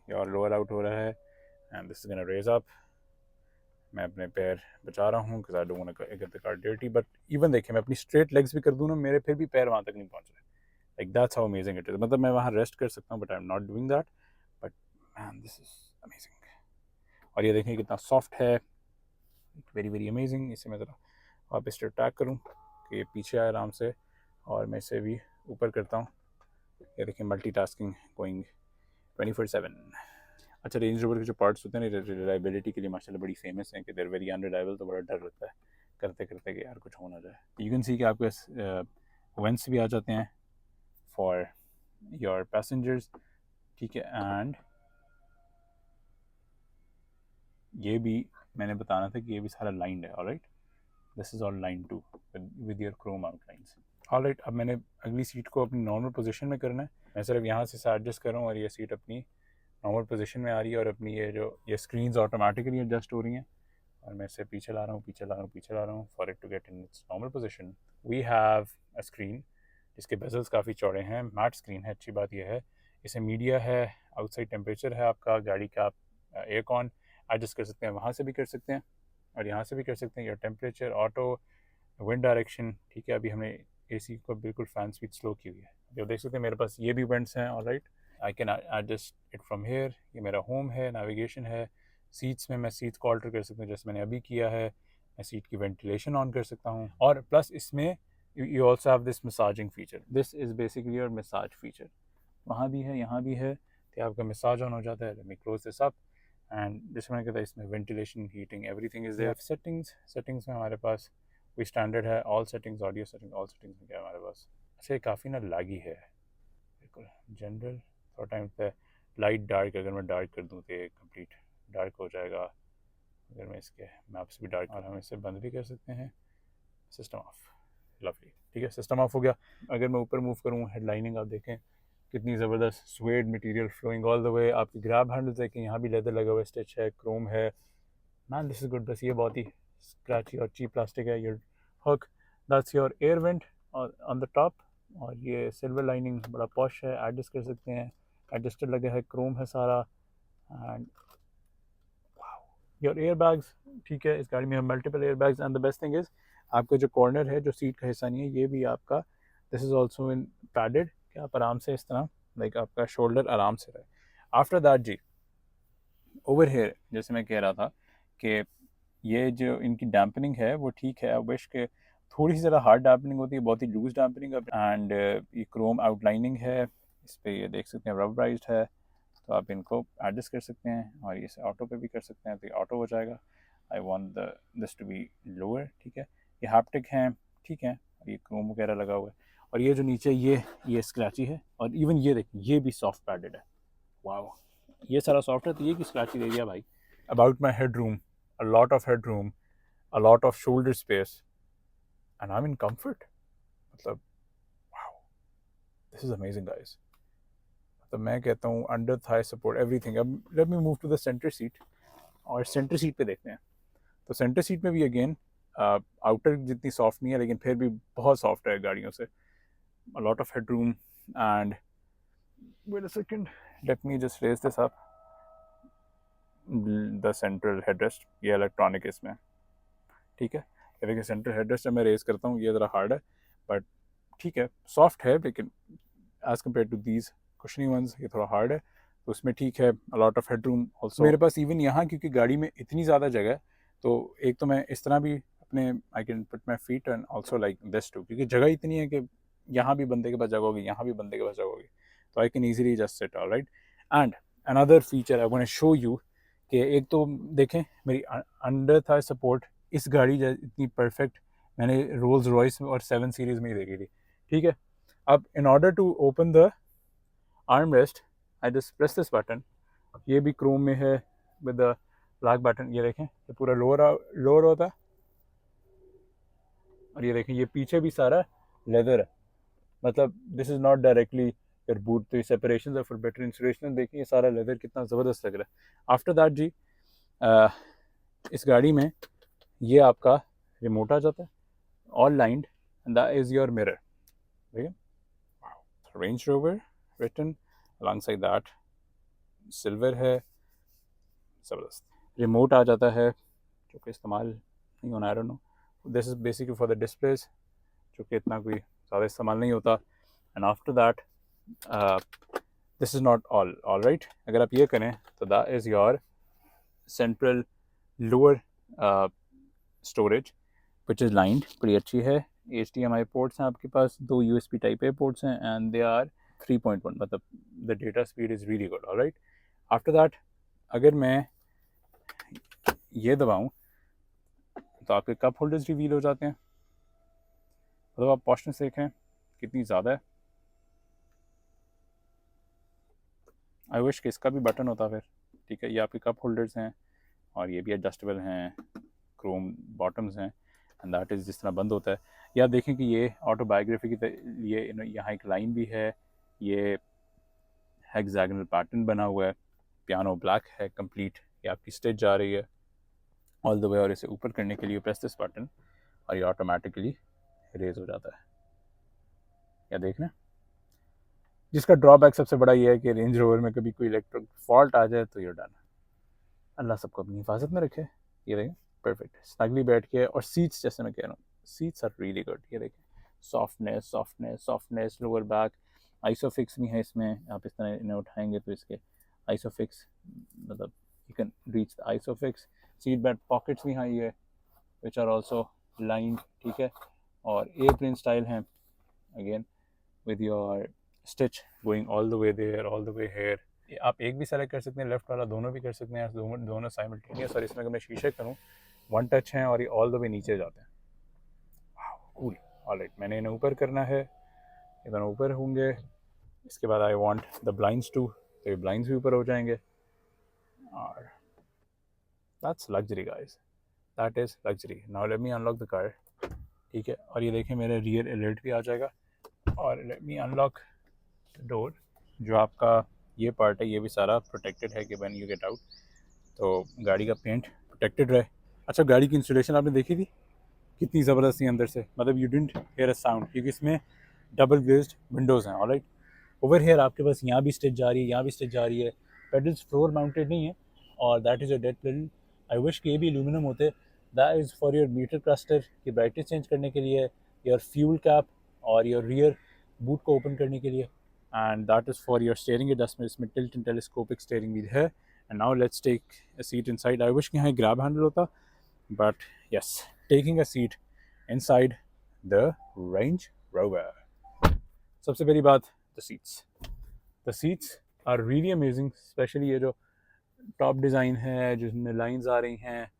योर लोअर आउट हो रहा है and this is gonna raise up. मैं अपने पैर बचा रहा हूँ because I don't want to get the car dirty, but even देखिए मैं अपनी स्ट्रेट लेग्स भी कर दूँ ना, मेरे फिर भी पैर वहाँ तक नहीं पहुँच रहे। Like that's how amazing it is. मतलब मैं वहाँ रेस्ट कर सकता हूँ but I am not doing that, but man this is amazing. और ये देखें कितना सॉफ्ट है, वेरी वेरी अमेजिंग। इसे मैं ज़रा वापस से ट्रैक करूँ कि ये पीछे आए आराम से, और मैं इसे भी ऊपर करता हूँ। ये देखिए मल्टीटास्किंग गोइंग 24/7। अच्छा, रेंज रोवर के जो पार्ट्स होते हैं ना रिलायबिलिटी के लिए माशाल्लाह बड़ी फेमस हैं कि देर वेरी अनरिलायबल, तो बड़ा डर लगता है करते करते कि यार कुछ हो ना जाए। यू कैन सी कि आपके वेंट्स भी आ जाते हैं फॉर योर पैसेंजर्स, ठीक है। एंड ये भी मैंने बताना था कि ये भी सारा लाइंड है, alright. This is all line too with your chrome outlines. Alright, अब मैंने अगली सीट को अपनी नॉर्मल पोजीशन में करना है। मैं सिर्फ यहाँ से एडजस्ट कर रहा हूँ और ये सीट अपनी नॉर्मल पोजीशन में आ रही है, और अपनी ये स्क्रीन्स ऑटोमेटिकली एडजस्ट हो रही हैं, और मैं इसे पीछे ला रहा हूँ पीछे ला रहा हूँ पीछे ला रहा हूँ for it to get in its normal position. We have a screen जिसके बेजल्स काफ़ी चौड़े हैं, मैट स्क्रीन है। अच्छी बात यह है इसे मीडिया है, आउटसाइड टेम्परेचर है आपका गाड़ी का, आप एयर कॉन एडजस्ट कर सकते हैं, वहाँ से भी कर सकते हैं और यहाँ से भी कर सकते हैं। या टेम्परेचर, ऑटो, विंड डायरेक्शन, ठीक है। अभी हमने एसी को बिल्कुल फैन स्पीड स्लो की हुई है, जो देख सकते हैं मेरे पास ये भी वेंट्स हैं, alright. I can adjust it from here. ये मेरा होम है, नेविगेशन है। सीट्स में मैं सीट्स को ऑल्टर कर सकता हूँ जैसे मैंने अभी किया है। मैं सीट की वेंटिलेशन ऑन कर सकता हूँ, और प्लस इसमें you also have this massaging feature. This is basically your massage feature. वहाँ भी है, यहाँ भी है, तो आपका मसाज ऑन हो जाता है। Let me close this up and जैसे मैंने कहा था इसमें ventilation, heating, everything is there. Settings में हमारे पास कोई स्टैंडर्ड है, all settings, audio setting, all settings में क्या है हमारे पास। अच्छा, ये काफ़ी ना लैगी है, बिल्कुल जनरल। थोड़ा टाइम पे लाइट डार्क, अगर मैं डार्क कर दूँ तो ये कंप्लीट डार्क हो जाएगा। अगर मैं इसके मैप्स भी डार्क, और हम इसे बंद भी कर सकते हैं। सिस्टम ऑफ, लवली, ठीक है, सिस्टम ऑफ हो गया। अगर मैं ऊपर मूव करूँ, हेडलाइनिंग आप देखें कितनी ज़बरदस्त suede material flowing all the way. आपकी ग्रैब हैंडल्स देखें, यहाँ भी लेदर लगा हुआ है, स्टिच है, क्रोम है। Man this is good. बस ये बहुत ही स्क्रैची और चीप प्लास्टिक है। Your hook, that's your air went on the top, और ये सिल्वर लाइनिंग बड़ा पॉश है, एडजस्ट कर सकते हैं। एडजस्टर लगा है, क्रोम है सारा। एंड योर एयर बैग्स, ठीक है, इस गाड़ी में multiple air bags. And the best thing is आपका जो कॉर्नर है, जो सीट का हिस्सा नहीं है, ये भी आपका this is also in padded, कि आप आराम से इस तरह लाइक आपका शोल्डर आराम से रहे। आफ्टर दैट जी, ओवर हेयर जैसे मैं कह रहा था कि ये जो इनकी डैम्पनिंग है वो ठीक है। आई विश के थोड़ी सी ज़रा हार्ड डैम्पनिंग होती है, बहुत ही लूज डैम्पनिंग। एंड ये क्रोम आउटलाइनिंग है, इस पर ये देख सकते हैं रबराइज्ड है, तो आप इनको एडजस्ट कर सकते हैं, और ये ऑटो पे भी कर सकते हैं, तो ये ऑटो हो जाएगा। I want this to be lower, ठीक है। ये हैप्टिक हैं, ठीक है, और ये क्रोम वगैरह लगा हुआ है। और ये जो नीचे ये स्क्रैची है, और इवन ये देखिए ये भी सॉफ्ट पैडेड है। वाह, ये सारा सॉफ्ट है, तो ये की स्क्रैची दे दिया भाई। About my head room, a lot of headroom, a lot of shoulder space, and I'm in comfort. मतलब wow, this is amazing guys. मतलब मैं कहता हूँ अंडर थाई सपोर्ट एवरीथिंग। अब let me move to the centre seat, और centre seat पे देखते हैं। तो सेंटर सीट में भी अगेन आउटर जितनी सॉफ्ट नहीं है, लेकिन फिर भी बहुत सॉफ्ट है गाड़ियों से। a lot of headroom and wait a second, let me just raise this up, the central headrest, ये इलेक्ट्रॉनिक इसमें, ठीक है। ये देखिए सेंट्रल हेडरेस्ट मैं रेज करता हूँ, ये ज़रा हार्ड है बट ठीक है, सॉफ्ट है, लेकिन as compared to these cushiony ones ये थोड़ा हार्ड है, तो उसमें ठीक है। अलॉट ऑफ हेडरूम ऑल्सो मेरे पास इवन यहाँ, क्योंकि गाड़ी में इतनी ज़्यादा जगह है, तो एक तो मैं इस तरह भी अपने I can put my feet and also like this too, क्योंकि जगह इतनी है कि यहाँ भी बंदे के पास जगह होगी, यहाँ भी बंदे के पास जगह होगी, तो I can easily just sit, alright. And another feature I want to show you कि एक तो देखें मेरी अंडर था सपोर्ट, इस गाड़ी इतनी परफेक्ट मैंने रोल्स रॉयस और 7 सीरीज़ में ही देखी थी, ठीक है। अब in order to open the arm rest I just press this button, ये भी क्रोम में है विद द ब्लैक बटन। ये देखें ये पूरा लोअर होता है, और ये देखें ये पीछे भी सारा लेदर है, मतलब this is not directly your boot, तो सेपरेशन फॉर बेटर इंसुलेशन। देखिए ये सारा लेदर कितना ज़बरदस्त लग रहा है। आफ्टर दैट जी इस गाड़ी में ये आपका रिमोट आ जाता है, all lined, and that is your mirror, ठीक है। Range rover written alongside that, silver है, ज़बरदस्त। रिमोट आ जाता है जो कि इस्तेमाल नहीं होना, आई don't no. This is basically for the displace, जो कि इतना कोई ज़्यादा इस्तेमाल नहीं होता। And after that this is not all right. अगर आप ये करें तो that is your central lower storage which is lined, बड़ी अच्छी है। HDMI पोर्ट्स हैं आपके पास, 2 USB टाइप ए पोर्ट्स हैं एंड दे आर 3.1, मतलब the data speed is really good, alright. After that अगर मैं ये दबाऊँ तो आपके कप होल्डर्स रिवील हो जाते हैं। मतलब आप पॉस्टनेस देखें कितनी ज़्यादा है। आई विश कि इसका भी बटन होता फिर, ठीक है। ये आपके कप होल्डर्स हैं और ये भी एडजस्टेबल हैं, क्रोम बॉटम्स हैं एंड दैट इज़ जिस तरह बंद होता है। या आप देखें कि ये ऑटोबायोग्राफी के लिए यहाँ एक लाइन भी है, ये हेक्सागोनल पैटर्न बना हुआ है, पियानो ब्लैक है कंप्लीट। ये आपकी स्टिच जा रही है ऑल द वे, और इसे ऊपर करने के लिए प्रेस दिस बटन और ये ऑटोमेटिकली रेज हो जाता है। या देखना, जिसका ड्रॉबैक सबसे बड़ा ये है कि रेंज रोवर में कभी कोई इलेक्ट्रिक फॉल्ट आ जाए तो ये डन। अल्लाह सबको अपनी हिफाजत में रखे। ये देखें परफेक्ट स्नगली बैठ के, और सीट्स जैसे मैं कह रहा हूँ, सीट्स आर रियली गुड। ये देखें softness softness softness, lower back isofix भी है इसमें। आप इस तरह इन्हें उठाएंगे तो इसके आइसोफिक्स, मतलब you can reach the isofix. Seat belt pockets भी हैं ये, विच आर ऑल्सो लाइंड, ठीक है। और एयरप्लेन स्टाइल हैं again, with your stitch going all the way there, all the way here. आप एक भी सेलेक्ट कर सकते हैं, लेफ्ट वाला दोनों भी कर सकते हैं, दोनों साइमल्टेनियस। और इसमें अगर मैं शीशे करूँ, वन टच हैं और ये ऑल द वे नीचे जाते हैं। Cool, alright. मैंने इन्हें ऊपर करना है, ये दोनों ऊपर होंगे। इसके बाद I want the blinds to, तो ये ब्लाइंड्स भी ऊपर हो जाएंगे। और that's luxury guys, that is luxury. Now let me unlock the car, ठीक है। और ये देखें मेरे रियर अलर्ट भी आ जाएगा। और लेट मी अनलॉक डोर। जो आपका ये पार्ट है ये भी सारा प्रोटेक्टेड है कि व्हेन यू गेट आउट तो गाड़ी का पेंट प्रोटेक्टेड रहे। अच्छा, गाड़ी की इंस्टॉलेशन आपने देखी थी कितनी ज़बरदस्त थी अंदर से, मतलब you didn't hear a sound, क्योंकि इसमें डबल ग्लेज्ड विंडोज़ हैं, ऑलराइट। ओवर हेयर आपके पास यहाँ भी स्टिच जा रही है, यहाँ भी स्टिच जा रही है। पेडल्स फ्लोर माउंटेड नहीं है, और that is a dead pedal. I wish कि ये भी एल्यूमिनियम होते। That is for your meter cluster की ब्राइटनेस चेंज करने के लिए, योर फ्यूल कैप और योर रियर बूट को ओपन करने के लिए, and that is for your steering adjustment. इसमें tilt and telescopic steering wheel है। and now let's take a seat inside. I wish कि यहाँ grab handle होता, but yes, taking a seat inside the Range Rover. सबसे पहली बात, the seats are really amazing, especially ये जो top design है जिसमें लाइंस आ रही हैं,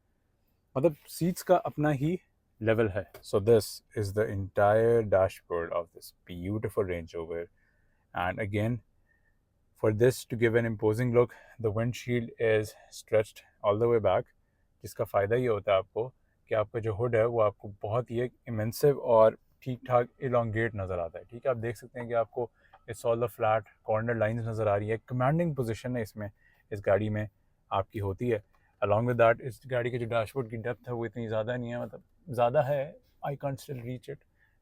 मतलब सीट्स का अपना ही लेवल है। So this is the entire dashboard of this beautiful Range Rover, and again, for this to give an imposing look, the windshield is stretched all the way back, जिसका फ़ायदा ये होता है आपको कि आपका जो हुड है वो आपको बहुत ही एक इमेंसिव और ठीक ठाक इलोंगेट नज़र आता है, ठीक है। आप देख सकते हैं कि आपको it's all the flat corner lines नज़र आ रही है। कमांडिंग पोजीशन है इसमें, इस गाड़ी में आपकी होती है। अलॉन्ग विद दैट इस गाड़ी के जो डैशबोर्ड की डेप्थ है वो इतनी ज़्यादा नहीं है, मतलब ज़्यादा है, I can't still reach it,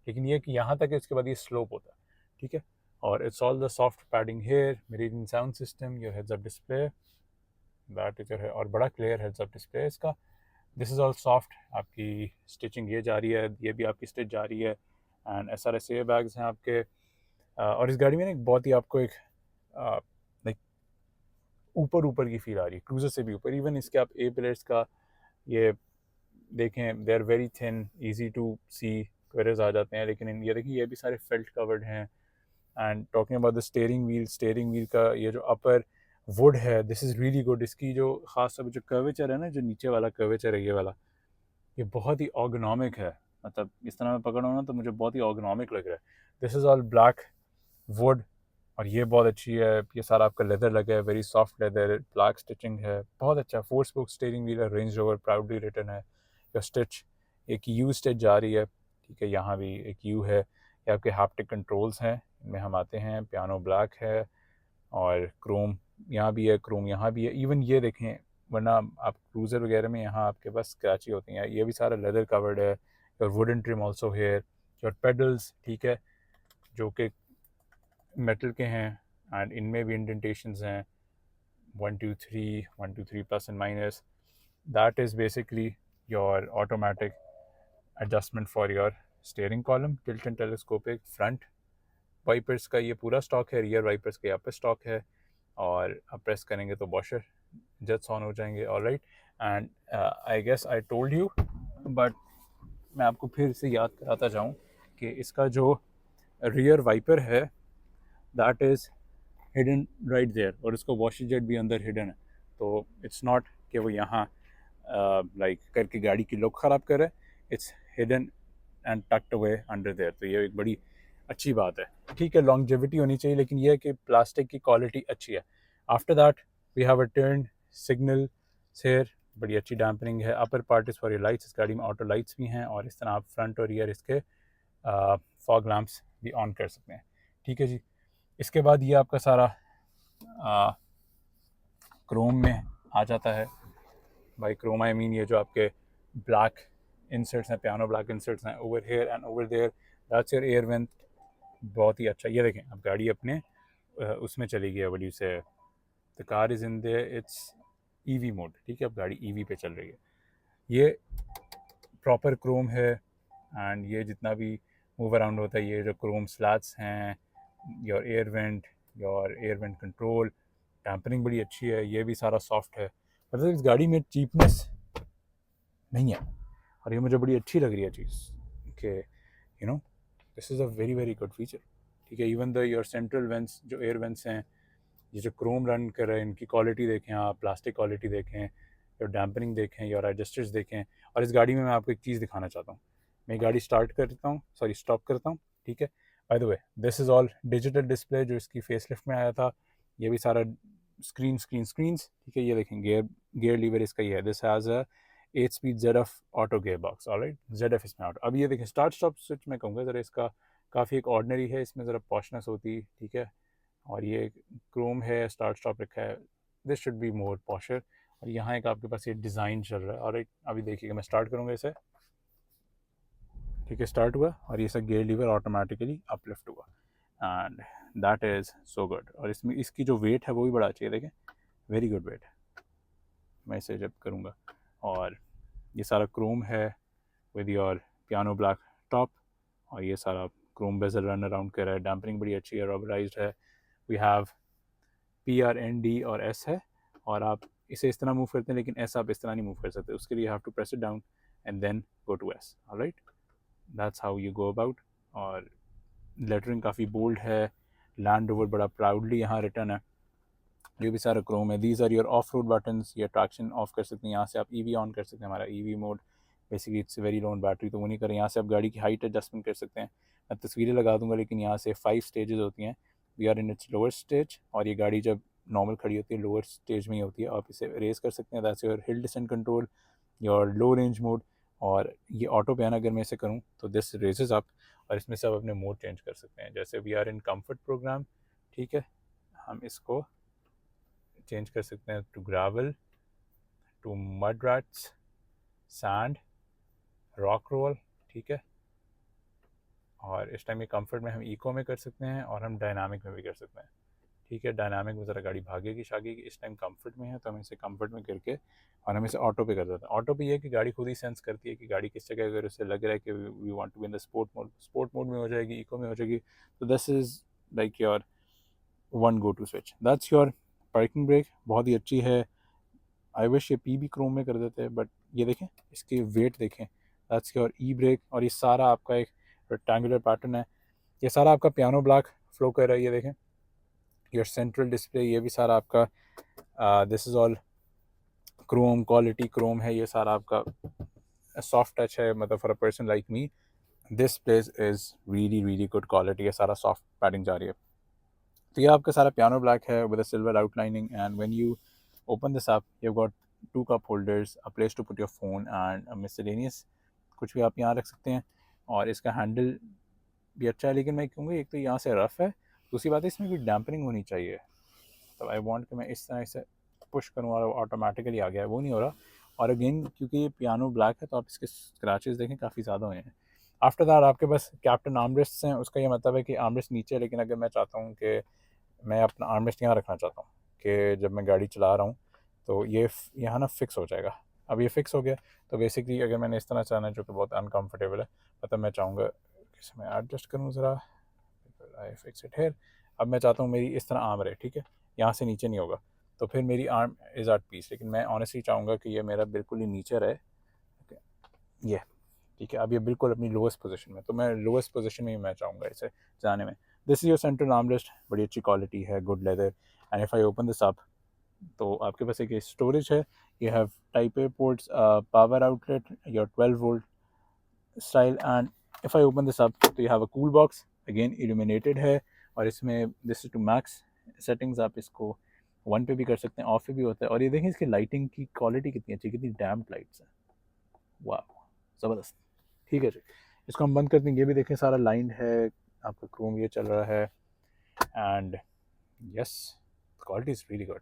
लेकिन ये कि यहाँ तक है, इसके बाद ये स्लोप होता है, ठीक है। और it's all the soft padding here, meridian sound system, your heads up display, that is है, और बड़ा क्लियर हेड्स अप डिस्प्ले इसका। This is all soft. आपकी स्टिचिंग ये जा रही है, ये भी आपकी स्टिच जा रही है। एंड SRSA बैग्स हैं आपके। और इस गाड़ी में ना एक बहुत ही आपको एक लाइक ऊपर की फील आ रही है, क्रूजर से भी ऊपर। इवन इसके आप ए पिलर्स का ये देखें, they are very thin, easy to see, क्वेरर्स आ जाते हैं, लेकिन ये देखिए ये भी सारे फेल्ट कवर्ड हैं। And talking about the steering wheel का ये जो अपर वुड है, दिस इज़ रियली गुड। इसकी जो खास तौर पर जो कर्वेचर है ना, जो नीचे वाला कर्वेचर है ये वाला, ये बहुत ही ऑर्गेनॉमिक है। मतलब इस तरह मैं पकड़ रहा हूँ ना तो मुझे बहुत ही ऑर्गेनॉमिक लग रहा है। This is all black would, और ये बहुत अच्छी है। ये सारा आपका लेदर लगा है, very soft leather, black stitching है, बहुत अच्छा। 4 स्पोक स्टीयरिंग व्हील है, रेंज रोवर प्राउडली रिटन है। या स्टिच, एक यू स्टिच जा रही है, ठीक है। यहाँ भी एक यू है। ये आपके हैप्टिक कंट्रोल्स हैं, इनमें हम आते हैं। पियानो ब्लैक है, और क्रोम यहाँ भी है, क्रोम यहाँ भी है। इवन ये देखें, वरना आप क्रूज़र वगैरह में यहाँ आपके पास स्क्रैची होती हैं, ये भी सारा लेदर कवर्ड है। Your wooden trim also here, your pedals, ठीक है, जो कि मेटल के हैं, एंड इनमें भी इंडेंटेशंस हैं। 123, 123 plus and minus. That is basically your automatic adjustment for your steering column, tilt and telescopic. Front wipers का ये पूरा स्टॉक है, रियर वाइपर्स का यहाँ पे स्टॉक है, और अब प्रेस करेंगे तो वॉशर जेट्स ऑन हो जाएंगे. Alright, and I guess I told you, but मैं आपको फिर से याद कराता जाऊँ कि इसका जो रियर वाइपर है that is hidden right there, और उसका वॉशर जेट भी अंदर हिडन है. तो इट्स नॉट कि वो यहाँ लाइक करके गाड़ी की लुक ख़राब करे, it's hidden and tucked away under there. तो ये एक बड़ी अच्छी बात है. ठीक है, लॉन्गेविटी होनी चाहिए, लेकिन यह है कि प्लास्टिक की क्वालिटी अच्छी है. After that we have a turn signal here, बड़ी अच्छी डैम्पनिंग है. Upper part is for your lights, इस गाड़ी में ऑटो लाइट्स भी हैं, और इस तरह आप फ्रंट और रियर इसके फॉग लैम्प्स भी ऑन कर सकते हैं. ठीक है जी. इसके बाद ये आपका सारा क्रोम में आ जाता है. बाई क्रोम आई मीन ये जो आपके ब्लैक इंसर्ट्स हैं, पियानो ब्लैक इंसर्ट्स हैं over here and over there. That's your air vent. बहुत ही अच्छा. ये देखें, अब गाड़ी अपने उसमें चली गई है, बड़ी से the car is in their, it's EV mode. ठीक है, अब गाड़ी ईवी पे चल रही है. ये प्रॉपर क्रोम है, एंड ये जितना भी मूव अराउंड होता है, ये जो क्रोम स्लैट्स हैं, your air went control, tampering बड़ी अच्छी है. ये भी सारा सॉफ्ट है. मतलब इस गाड़ी में चीपनेस नहीं है, और ये मुझे बड़ी अच्छी लग रही है चीज़ कि you know this is a very very good feature. ठीक है, even the your central vents, जो एयर वेंट्स हैं, ये जो क्रोम रन कर रहे हैं, इनकी क्वालिटी देखें आप, प्लास्टिक क्वालिटी देखें, योर डैम्परिंग देखें, योर एडजस्टर्स देखें. और इस गाड़ी में मैं आपको एक चीज़ दिखाना चाहता हूँ. मैं गाड़ी स्टार्ट करता हूँ, सॉरी स्टॉप करता हूँ. ठीक है, by the way this is all digital display जो इसकी फेसलिफ्ट में आया था. ये भी सारा स्क्रीन्स. ठीक है, ये देखें, गेयर लीवर इसका ही है. This has a 8 speed ZF auto gear box. Alright, ZF इसमें ऑटो. अब ये देखें, स्टार्ट स्टॉप स्विच मैं कहूँगा ज़रा इसका काफ़ी एक ऑर्डनरी है, इसमें ज़रा पॉशनेस होती. ठीक है, और ये क्रोम है, स्टार्ट स्टॉप लिखा है, दिस शुड बी मोर पॉशर. और यहाँ एक आपके पास ये डिज़ाइन चल रहा है. और एक अभी देखिएगा, मैं स्टार्ट करूँगा इसे. ठीक है, स्टार्ट हुआ, और ये सब गेयर लीवर ऑटोमेटिकली अपलिफ्ट हुआ, and that is so good. और इसमें इसकी जो वेट है वो भी बड़ा अच्छी है. देखें, वेरी गुड वेट. मैं इसे जब करूँगा, और ये सारा क्रोम है with your piano black top, और ये सारा क्रोम बेजल रन अराउंड कर रहा है. डैम्परिंग बड़ी अच्छी है, रबराइज्ड है. We have PR N D और S है, और आप इसे इस तरह मूव करते हैं, लेकिन S आप इस तरह नहीं मूव कर सकते. उसके लिए have to press it down and then go to S. Alright, that's how you go about. और लेटरिंग काफ़ी बोल्ड है. लैंड रोवर बड़ा प्राउडली यहाँ रिटर्न है. ये भी सारा क्रोम है. These are your off road buttons. ये ट्रैक्शन ऑफ कर सकते हैं, यहाँ से आप EV ऑन कर सकते हैं. हमारा EV mode basically it's very low battery, तो वो नहीं करें. यहाँ से आप गाड़ी की हाइट एडजस्टमेंट कर सकते हैं. मैं तस्वीरें लगा दूंगा, लेकिन यहाँ से 5 स्टेजेस होती हैं. We are in its lower stage, और ये गाड़ी जब नॉर्मल खड़ी होती है लोअर स्टेज में ही होती है. आप इसे रेस कर सकते हैं. That's your hill descent control, your low range mode. और ये ऑटो पे आना, अगर मैं इसे करूँ तो दिस रेजेस अप, और इसमें से आप अपने मोड चेंज कर सकते हैं. जैसे we are in comfort programme. ठीक है, हम इसको चेंज कर सकते हैं to gravel, to mud ruts, sand, rock crawl. ठीक है, और इस टाइम ये कंफर्ट में हम इको में कर सकते हैं, और हम डायनामिक में भी कर सकते हैं. ठीक है, डायनामिक में ज़रा गाड़ी भागेगी शागेगी. इस टाइम कंफर्ट में है, तो हम इसे कंफर्ट में करके और हम इसे ऑटो पे कर देते हैं. ऑटो पे ये है कि गाड़ी खुद ही सेंस करती है कि गाड़ी किस जगह, अगर उसे लग रहा है कि we want to be in the sport mode में हो जाएगी, इको में हो जाएगी. तो this is like your one go to switch. That's your parking brake. बहुत ही अच्छी है. आई विश ये PB क्रोम में कर देते हैं, बट ये देखें, इसकी वेट देखें. That's your E brake. और ये सारा आपका एक रेक्टेंगुलर पैटर्न है. ये सारा आपका पियानो ब्लैक फ्लो कर रहा है. ये देखें, योर सेंट्रल डिस्प्ले, ये भी सारा आपका this is all Chrome, quality Chrome है. ये सारा आपका सॉफ्ट टच है, मतलब for a person like me this place is really really good quality. ये सारा सॉफ्ट पैडिंग जा रही है. तो ये आपका सारा पियानो ब्लैक है with a silver outlining. And when you open this up, you've got 2 cup holders, a place to put your phone, and a miscellaneous. कुछ भी आप यहाँ रख सकते हैं. और इसका हैंडल भी अच्छा है, लेकिन मैं कहूँगा एक तो यहाँ से रफ़ है, दूसरी बात है इसमें भी डैम्परिंग होनी चाहिए. तो आई वांट कि मैं इस तरह से पुश करूँ और ऑटोमेटिकली आ गया, वो नहीं हो रहा. और अगेन क्योंकि ये पियानो ब्लैक है, तो आप इसके स्क्रैचेस देखें काफ़ी ज़्यादा हुए हैं. आफ्टर दैट आपके पास कैप्टन आर्मरेस्ट हैं. उसका ये मतलब है कि आर्मरेस्ट नीचे है, लेकिन अगर मैं चाहता हूँ कि मैं अपना आर्मरेस्ट यहाँ रखना चाहता हूँ कि जब मैं गाड़ी चला रहा हूँ तो ये यहाँ ना फिक्स हो जाएगा। अब ये फिक्स हो गया तो बेसिकली अगर मैंने इस तरह चलाना है जो कि बहुत अनकम्फर्टेबल है, मतलब मैं चाहूँगा कि मैं एडजस्ट करूँ ज़रा, आई फिक्स इट हेयर। अब मैं चाहता हूँ मेरी इस तरह आर्म रहे, ठीक है, यहाँ से नीचे नहीं होगा, तो फिर मेरी आर्म इज़ एट पीस। लेकिन मैं ऑनेस्टली चाहूँगा कि ये मेरा बिल्कुल ही नीचे रहे, ये ठीक है। अब ये बिल्कुल अपनी लोएस्ट पोजीशन में, तो मैं लोएस्ट पोजीशन में ही मैं चाहूँगा इसे चलाने में। This is your central armrest, बड़ी अच्छी क्वालिटी है, good leather. And if I open this up तो आपके पास एक स्टोरेज है, you have type A ports, power outlet, your 12 volt style. And if I open this up तो you have a cool box, again illuminated है, और इसमें this is two max settings, आप इसको 1 पे भी कर सकते हैं, ऑफ पे भी होता है। और ये देखें इसकी लाइटिंग की क्वालिटी कितनी अच्छी, कितनी डैम्प लाइट्स हैं, वाह ज़बरदस्त। ठीक है जी, इसको हम बंद करते हैं। ये भी देखें सारा लाइन है, आपका क्रोम ये चल रहा है, and yes quality is really good.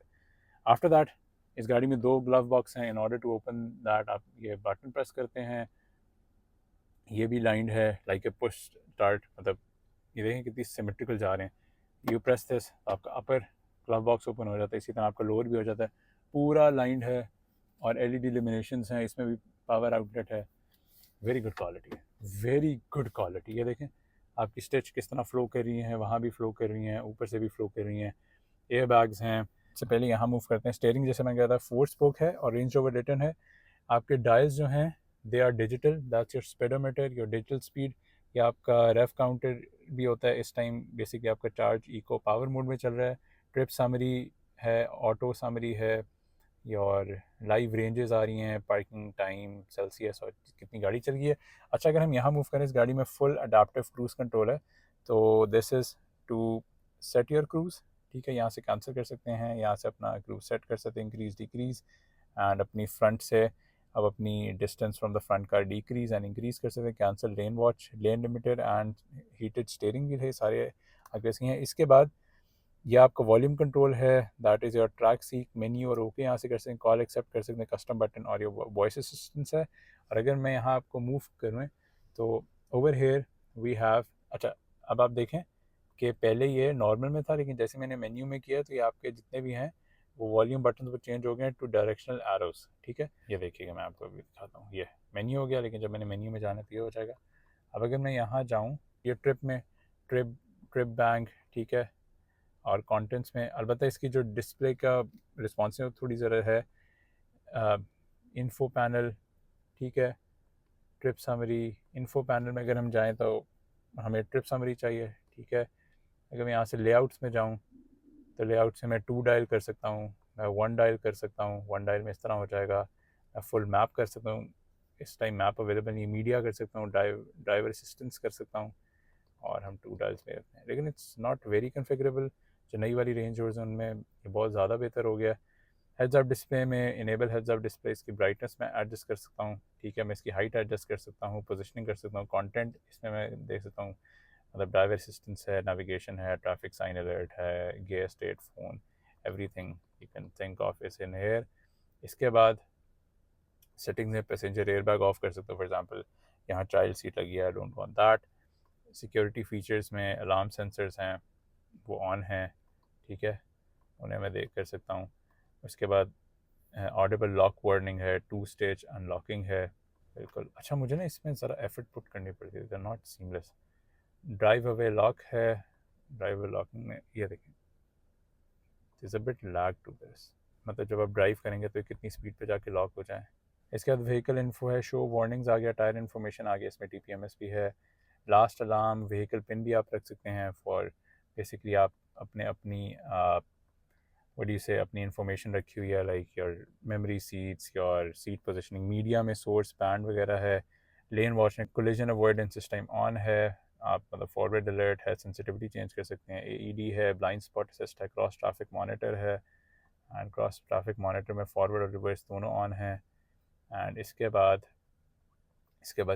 After that इस गाड़ी में 2 ग्लव बॉक्स हैं। In order to open that आप ये बटन प्रेस करते हैं, ये भी लाइंड है लाइक ए पुश स्टार्ट, मतलब ये देखें कितनी सिमेट्रिकल जा रहे हैं। यू प्रेस दिस, आपका अपर ग्लव बॉक्स ओपन हो जाता है, इसी तरह आपका लोअर भी हो जाता है, पूरा लाइंड है। और एलईडी इल्यूमिनेशंस हैं, इसमें भी पावर आउटलेट है, वेरी गुड क्वालिटी है, वेरी गुड क्वालिटी। ये देखें आपकी स्टिच किस तरह फ्लो कर रही हैं, वहाँ भी फ्लो कर रही हैं, ऊपर से भी फ्लो कर रही हैं। एयर बैग्स हैं। सबसे पहले यहाँ मूव करते हैं। स्टीयरिंग जैसे मैं कह रहा था 4 स्पोक है और रेंज ओवर रिटर्न है। आपके डायल्स जो हैं they are digital, that's your speedometer, your digital speed. या आपका रेफ काउंटर भी होता है इस टाइम, बेसिकली आपका चार्ज इको पावर मोड में चल रहा है। ट्रिप समरी है, ऑटो समरी है, और लाइव रेंजेस आ रही हैं, पार्किंग टाइम, सेल्सियस और कितनी गाड़ी चल गई है। अच्छा, अगर हम यहाँ मूव करें, इस गाड़ी में फुल अडाप्टिव क्रूज़ कंट्रोल है, तो this is to set your cruise, ठीक है। यहाँ से कैंसिल कर सकते हैं, यहाँ से अपना क्रूज़ सेट कर सकते हैं, इंक्रीज़ डिक्रीज़, एंड अपनी फ्रंट से अब अपनी डिस्टेंस फ्रॉम द फ्रंट का डिक्रीज़ एंड इंक्रीज़ कर सकते हैं। Cancel lane watch, lane limited and heated steering wheel है, सारे आगे हैं। इसके बाद ये आपका वॉल्यूम कंट्रोल है, that is your track seek menu, और ओके यहाँ से कर सकते हैं, कॉल एक्सेप्ट कर सकते हैं, कस्टम बटन, और योर वॉइस असिस्टेंस है। और अगर मैं यहाँ आपको मूव करूँ तो ओवर हेयर वी हैव, अच्छा अब आप देखें कि पहले ये नॉर्मल में था, लेकिन जैसे मैंने मेन्यू में किया तो ये आपके जितने भी हैं वो वॉल्यूम बटन पर चेंज हो गए हैं टू डायरेक्शनल एरोस, ठीक है। ये देखिएगा, मैं आपको अभी दिखाता हूँ, ये मेन्यू हो गया, लेकिन जब मैंने मेन्यू में जाना तो ये हो जाएगा। अब अगर मैं यहाँ जाऊँ, ये ट्रिप में ट्रिप बैंक, ठीक है, और कंटेंट्स में अलबत्ता इसकी जो डिस्प्ले का रिस्पॉन्सिव थोड़ी ज़रा है। इन्फो पैनल, ठीक है, ट्रिप समरी। इन्फो पैनल में अगर हम जाएं तो हमें ट्रिप समरी चाहिए, ठीक है। अगर मैं यहाँ से लेआउट्स में जाऊँ तो लेआउट से मैं 2 डायल कर सकता हूँ, मैं 1 डायल कर सकता हूँ, 1 डायल में इस तरह हो जाएगा। मैं फुल मैप कर सकता हूँ, इस टाइम मैप अवेलेबल नहीं, मीडिया कर सकता हूँ, ड्राइवर असिस्टेंस कर सकता हूँ, और हम 2 डायल्स में रखते हैं। लेकिन इट्स नॉट वेरी कन्फिगरेबल। जो नई वाली रेंज रोवर्स हैं उनमें ये बहुत ज़्यादा बेहतर हो गया। हेड्स अप डिस्प्ले में इनेबल हेड्स अप डिस्प्ले, इसकी ब्राइटनेस मैं एडजस्ट कर सकता हूँ, ठीक है, मैं इसकी हाइट एडजस्ट कर सकता हूँ, पोजिशनिंग कर सकता हूँ, कंटेंट इसमें मैं देख सकता हूँ, मतलब ड्राइवर असिस्टेंस है, नेविगेशन है, ट्रैफिक साइन अलर्ट है, gear state, phone, everything you can think of is in here. इसके बाद सेटिंग्स में पैसेंजर एयर बैग ऑफ कर सकते हो, फॉर एग्जांपल यहाँ चाइल्ड सीट लगी है, आई don't want that. Security features में अलार्म सेंसर्स हैं, वो ऑन हैं, ठीक है, उन्हें मैं देख कर सकता हूँ। उसके बाद ऑडिबल लॉक वार्निंग है, 2 स्टेज अनलॉकिंग है, बिल्कुल। अच्छा, मुझे ना इसमें ज़रा एफर्ट पुट करनी पड़ती है, they are not seamless. Drive away lock है, ड्राइव अवे लॉकिंग में ये देखें, is a bit lag to this, मतलब जब आप ड्राइव करेंगे तो कितनी स्पीड पे जाके लॉक हो जाए। इसके बाद व्हीकल इन्फो है, शो वार्निंग्स आ गया, टायर इन्फॉर्मेशन आ गया, इसमें TPMS भी है, लास्ट अलार्म, व्हीकल पिन भी आप रख सकते हैं फॉर बेसिकली आप अपने अपनी वडी से अपनी इंफॉर्मेशन रखी हुई है, like your memory seats, your seat positioning, media में सोर्स बैंड वगैरह है, लेन वॉचिंग, कोलिजन अवॉइडेंस इस टाइम ऑन है, आप मतलब फॉरवर्ड अलर्ट है, सेंसिटिविटी चेंज कर सकते हैं, AED है, ब्लाइंड स्पॉट असिस्ट है, क्रॉस ट्रैफिक मॉनिटर है, एंड क्रॉस ट्रैफिक मॉनिटर में फॉरवर्ड और रिवर्स दोनों ऑन है। एंड इसके बाद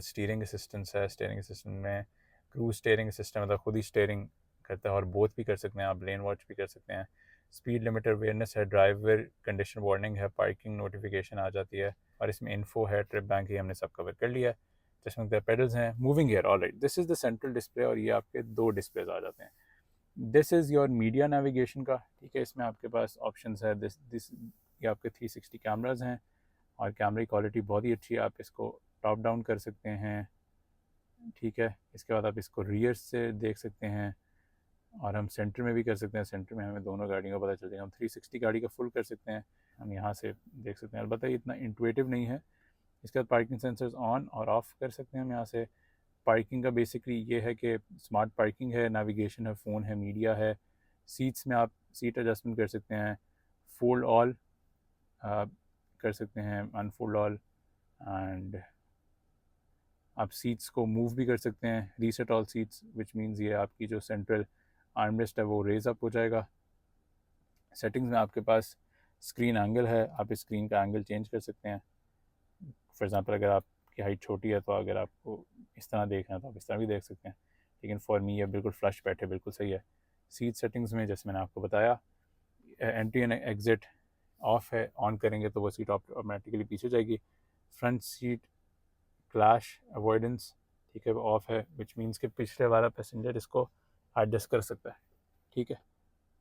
स्टीयरिंग असिस्टेंस है, स्टीयरिंग असिस्टेंट में क्रूज स्टीयरिंग असिस्टेंट, मतलब खुद ही स्टीयरिंग करता है, और बोथ भी कर सकते हैं आप, लेन वॉच भी कर सकते हैं। स्पीड लिमिटर अवेयरनेस है, ड्राइवर कंडीशन वार्निंग है, पार्किंग नोटिफिकेशन आ जाती है, और इसमें इन्फो है, ट्रिप बैंक ही हमने सब कवर कर लिया है। जिसमें पेडल्स हैं, moving gear, alright, this is the central display, और ये आपके 2 डिस्प्लेज आ जाते हैं। This is your media navigation का, ठीक है। इसमें आपके पास ऑप्शंस है, दिस दिस ये आपके 360 कैमराज हैं और कैमरे की क्वालिटी बहुत ही अच्छी है। आप इसको टॉप डाउन कर सकते हैं, ठीक है। इसके बाद आप इसको रियर से देख सकते हैं और हम सेंटर में भी कर सकते हैं। सेंटर में हमें दोनों गाड़ियों का पता चल जाएगा। हम 360 गाड़ी का फुल कर सकते हैं, हम यहाँ से देख सकते हैं। अलबत्ता ये इतना इंटुइटिव नहीं है। इसके बाद पार्किंग सेंसर्स ऑन और ऑफ कर सकते हैं हम यहाँ से। पार्किंग का बेसिकली ये है कि स्मार्ट पार्किंग है, नेविगेशन है, फ़ोन है, मीडिया है। सीट्स में आप सीट एडजस्टमेंट कर सकते हैं, फोल्ड ऑल कर सकते हैं, अनफोल्ड ऑल, एंड आप सीट्स को मूव भी कर सकते हैं, reset all seats, which means ये आपकी जो सेंट्रल आर्मरेस्ट है वो रेज अप हो जाएगा। सेटिंग्स में आपके पास स्क्रीन एंगल है, आप इस स्क्रीन का एंगल चेंज कर सकते हैं। फॉर एग्ज़ाम्पल अगर आपकी हाइट छोटी है तो अगर आपको इस तरह देखना है तो आप इस तरह भी देख सकते हैं, लेकिन फॉर मी ये बिल्कुल फ्लश बैठे बिल्कुल सही है। सीट सेटिंग्स में जैसे मैंने आपको बताया, एंट्री एंड एग्ज़िट ऑफ है, ऑन करेंगे तो वो सीट ऑटोमेटिकली पीछे जाएगी। फ्रंट सीट क्लैश अवॉइडेंस, ठीक है, वो ऑफ है, विच मीन्स कि पिछले वाला पैसेंजर इसको एडजस्ट कर सकता है, ठीक है।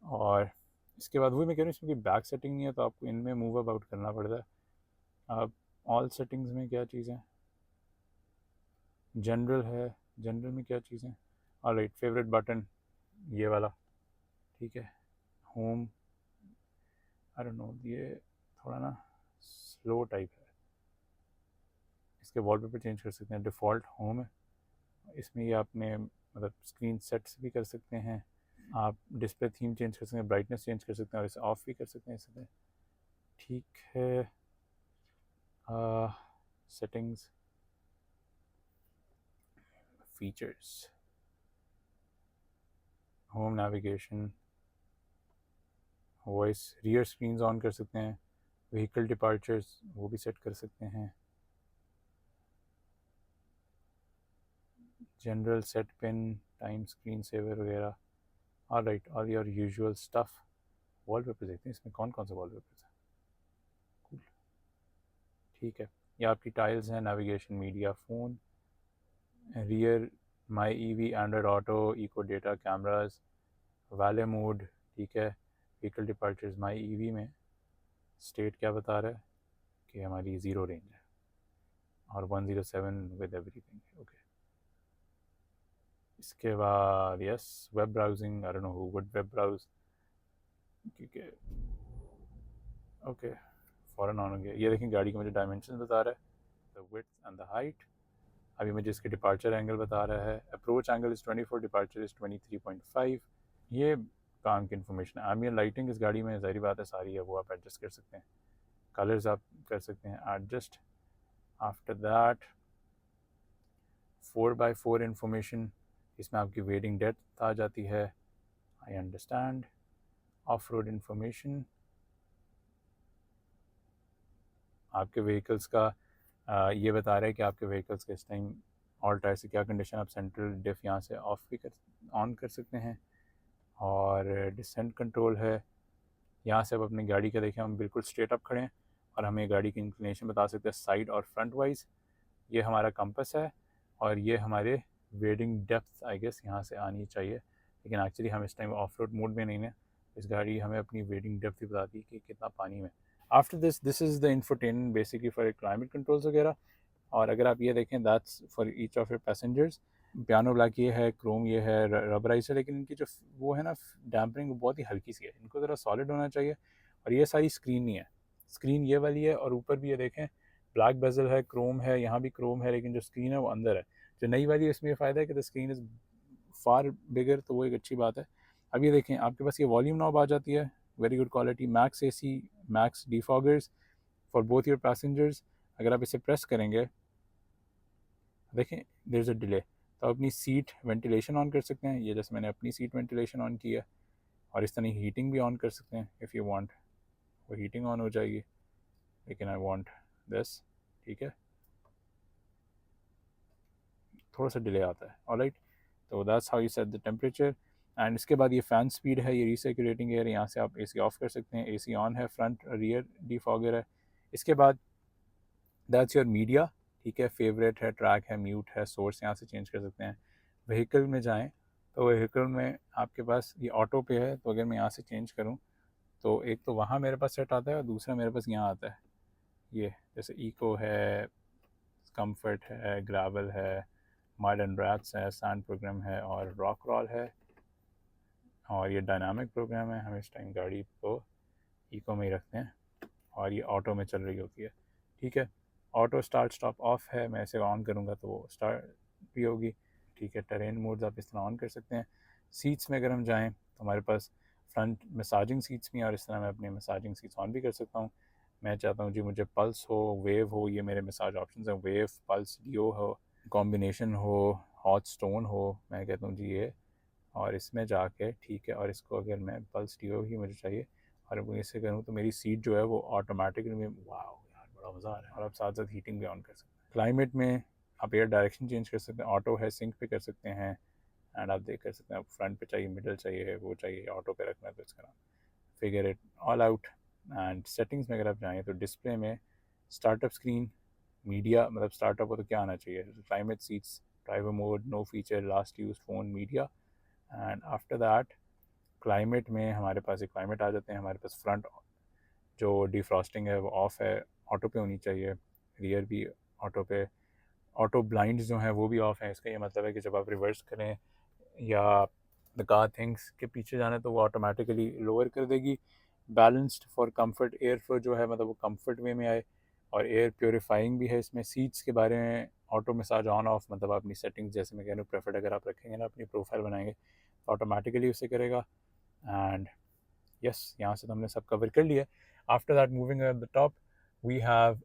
और इसके बाद वही मैं कह रहा हूँ, इसमें कोई बैक सेटिंग नहीं है तो आपको इनमें मूव अबाउट करना पड़ता है। अब ऑल सेटिंग्स में क्या चीज़ है, जनरल है, जनरल में क्या चीज़ है, ऑलराइट, फेवरेट बटन ये वाला, ठीक है। होम, आई डोंट नो, ये थोड़ा ना स्लो टाइप है। इसके वॉलपेपर चेंज कर सकते हैं, डिफ़ॉल्ट होम है, इसमें ये आपने मतलब स्क्रीन सेट्स भी कर सकते हैं। आप डिस्प्ले थीम चेंज कर सकते हैं, ब्राइटनेस चेंज कर सकते हैं और इसे ऑफ भी कर सकते हैं इसमें, ठीक है। Settings, features, home navigation, voice, rear screens on कर सकते हैं, व्हीकल डिपार्चर्स वो भी सेट कर सकते हैं, general set pin, time screen saver वगैरह, alright, all your usual stuff. Wallpaper देखते हैं इसमें कौन कौन से वॉलपेपर्स हैं, कूल, ठीक है। ये आपकी टाइल्स हैं, navigation, media, phone, rear my EV, android auto, eco data, cameras, वाले मोड, ठीक है। व्हीकल डिपार्चर्स, माई ईवी में स्टेट क्या बता रहा है कि हमारी ज़ीरो रेंज है और 107 विद एवरीथिंग, ओके। इसके बाद yes, web browsing, I don't know who would web browse, क्योंकि ओके फ़ौरन ऑन हो गया। ये देखें गाड़ी के मुझे डायमेंशन बता रहा है, the width and the height. अभी मुझे इसके डिपार्चर एंगल बता रहा है, approach angle is 24, departure is 23.5। ये काम की इन्फॉर्मेशन है। एम्बिएंट लाइटिंग इस गाड़ी में ज़ाहिर बात है सारी है, वो आप एडजस्ट कर सकते हैं। कलर्स आप कर सकते हैं adjust. After that 4x4 information, इसमें आपकी वेटिंग डेप्थ आ जाती है, I understand. Of road information, आपके व्हीकल्स का ये बता रहा है कि आपके व्हीकल्स के इस टाइम ऑल टायर से क्या कंडीशन, आप सेंट्रल डिफ यहाँ से ऑफ भी कर ऑन कर सकते हैं। और डिसेंट कंट्रोल है, यहाँ से आप अपनी गाड़ी का देखें, हम बिल्कुल स्ट्रेट अप खड़े हैं और हमें गाड़ी की इंक्लिनेशन बता सकते हैं साइड और फ्रंट वाइज। ये हमारा कंपस है और ये हमारे वेडिंग डेप्थ आई गेस यहाँ से आनी चाहिए, लेकिन एक्चुअली हम इस टाइम ऑफ रोड मोड में नहीं है। इस गाड़ी हमें अपनी वेडिंग डेप्थ ही बताती है कि कितना पानी में। After this is the infotainment basically for climate controls वगैरह। और अगर आप ये देखें, that's for each of your passengers. Piano black ये है, क्रोम ये है, रबराइज है, लेकिन इनकी जो वो है ना डैम्परिंग वो बहुत ही हल्की सी है, इनको ज़रा सॉलिड होना चाहिए। और ये सारी स्क्रीन नहीं है, स्क्रीन ये वाली है और ऊपर भी ये देखें ब्लैक बेजल है, क्रोम है, यहाँ भी क्रोम है, लेकिन जो स्क्रीन है वो अंदर है। जो नई वाली है इसमें ये फ़ायदा है कि द स्क्रीन इज़ फार बिगर, तो वो एक अच्छी बात है। अब ये देखें आपके पास ये वॉल्यूम नॉब आ जाती है, very good quality, max AC, max defoggers for both your passengers. अगर आप इसे प्रेस करेंगे देखें देर इज़ अ डिले, तो अपनी सीट वेंटिलेशन ऑन कर सकते हैं, ये जैसे मैंने अपनी सीट वेंटिलेशन ऑन किया। और इस तरह हीटिंग भी ऑन कर सकते हैं इफ़ यू वांट, वो हीटिंग ऑन हो जाएगी, लेकिन आई वांट दिस, ठीक है। थोड़ा सा डिले आता है, ऑलराइट। तो that's how you set the temperature. And इसके बाद ये फ़ैन स्पीड है, ये रिसर्कुलेटिंग एयर, यहाँ से आप AC ऑफ कर सकते हैं, AC ऑन है, फ्रंट रियर डिफॉगर है। इसके बाद दैट्स योर मीडिया, ठीक है, फेवरेट है, ट्रैक है, म्यूट है, सोर्स यहाँ से चेंज कर सकते हैं। व्हीकल में जाएँ तो व्हीकल में आपके पास ये ऑटो पे है, तो अगर मैं यहाँ से चेंज करूँ तो एक तो वहाँ मेरे पास सेट आता है और दूसरा मेरे पास यहाँ आता है। ये जैसे इको है, कंफर्ट है, ग्रेवल है, मड एंड रैट्स है, सैंड प्रोग्राम है और रॉक रॉल है, और ये डायनामिक प्रोग्राम है। हम इस टाइम गाड़ी को इको में ही रखते हैं और ये ऑटो में चल रही होती है। ठीक है, ऑटो स्टार्ट स्टॉप ऑफ है, मैं इसे ऑन करूँगा तो वो स्टार्ट भी होगी। ठीक है, टेरेन मोड्स आप इस तरह ऑन कर सकते हैं। सीट्स में अगर हम जाएँ तो हमारे पास फ्रंट मसाजिंग सीट्स भी हैं और इस तरह मैं अपनी मसाजिंग सीट्स ऑन भी कर सकता हूँ। मैं चाहता हूँ जी मुझे पल्स हो, वेव हो, ये मेरे मसाज ऑप्शन हैं। वेव, पल्स, डियो हो, कॉम्बिनेशन हो, हॉट स्टोन हो, मैं कहता हूँ जी ये, और इसमें जाके ठीक है, और इसको अगर मैं पल्स डियो ही मुझे चाहिए और मैं इसे करूँ तो मेरी सीट जो है वो ऑटोमेटिकली में, वाह यार बड़ा मज़ा आ रहा है। और आप साथ साथ हीटिंग भी ऑन कर सकते हैं। क्लाइमेट में आप एयर डायरेक्शन चेंज कर सकते हैं, ऑटो है सिंक पे कर सकते हैं, एंड आप देख कर सकते हैं आप फ्रंट पे चाहिए, मिडल चाहिए, वो चाहिए, ऑटो पे रखना है तो इसका नाम figure it all out. And settings में अगर आप जाएँ तो डिस्प्ले में स्टार्टअप स्क्रीन, मीडिया, मतलब स्टार्टअप हो तो क्या आना चाहिए, climate, seats, driver mode, no feature, last use, phone, media. And after that climate में हमारे पास एक क्लाइमेट आ जाते हैं। हमारे पास फ्रंट जो डिफ्रॉस्टिंग है वो ऑफ़ है, ऑटो पे होनी चाहिए, रियर भी ऑटो पे, ऑटो ब्लाइंड्स जो हैं वो भी ऑफ़ हैं। इसका ये मतलब है कि जब आप रिवर्स करें या द कार थिंग्स के पीछे जाना है तो वो ऑटोमेटिकली लोअर कर देगी। Balanced for comfort, air flow जो है मतलब वो कंफर्ट वे में आए, और एयर प्योरीफाइंग भी है इसमें। सीट्स के बारे में ऑटो मसाज ऑन ऑफ, मतलब अपनी सेटिंग्स जैसे मैं कह रहा हूँ प्रेफर्ड अगर आप रखेंगे ना, अपनी प्रोफाइल बनाएंगे तो ऑटोमेटिकली उसे करेगा। एंड यस, यहाँ से तो हमने सब कवर कर लिया। After that moving at the top we have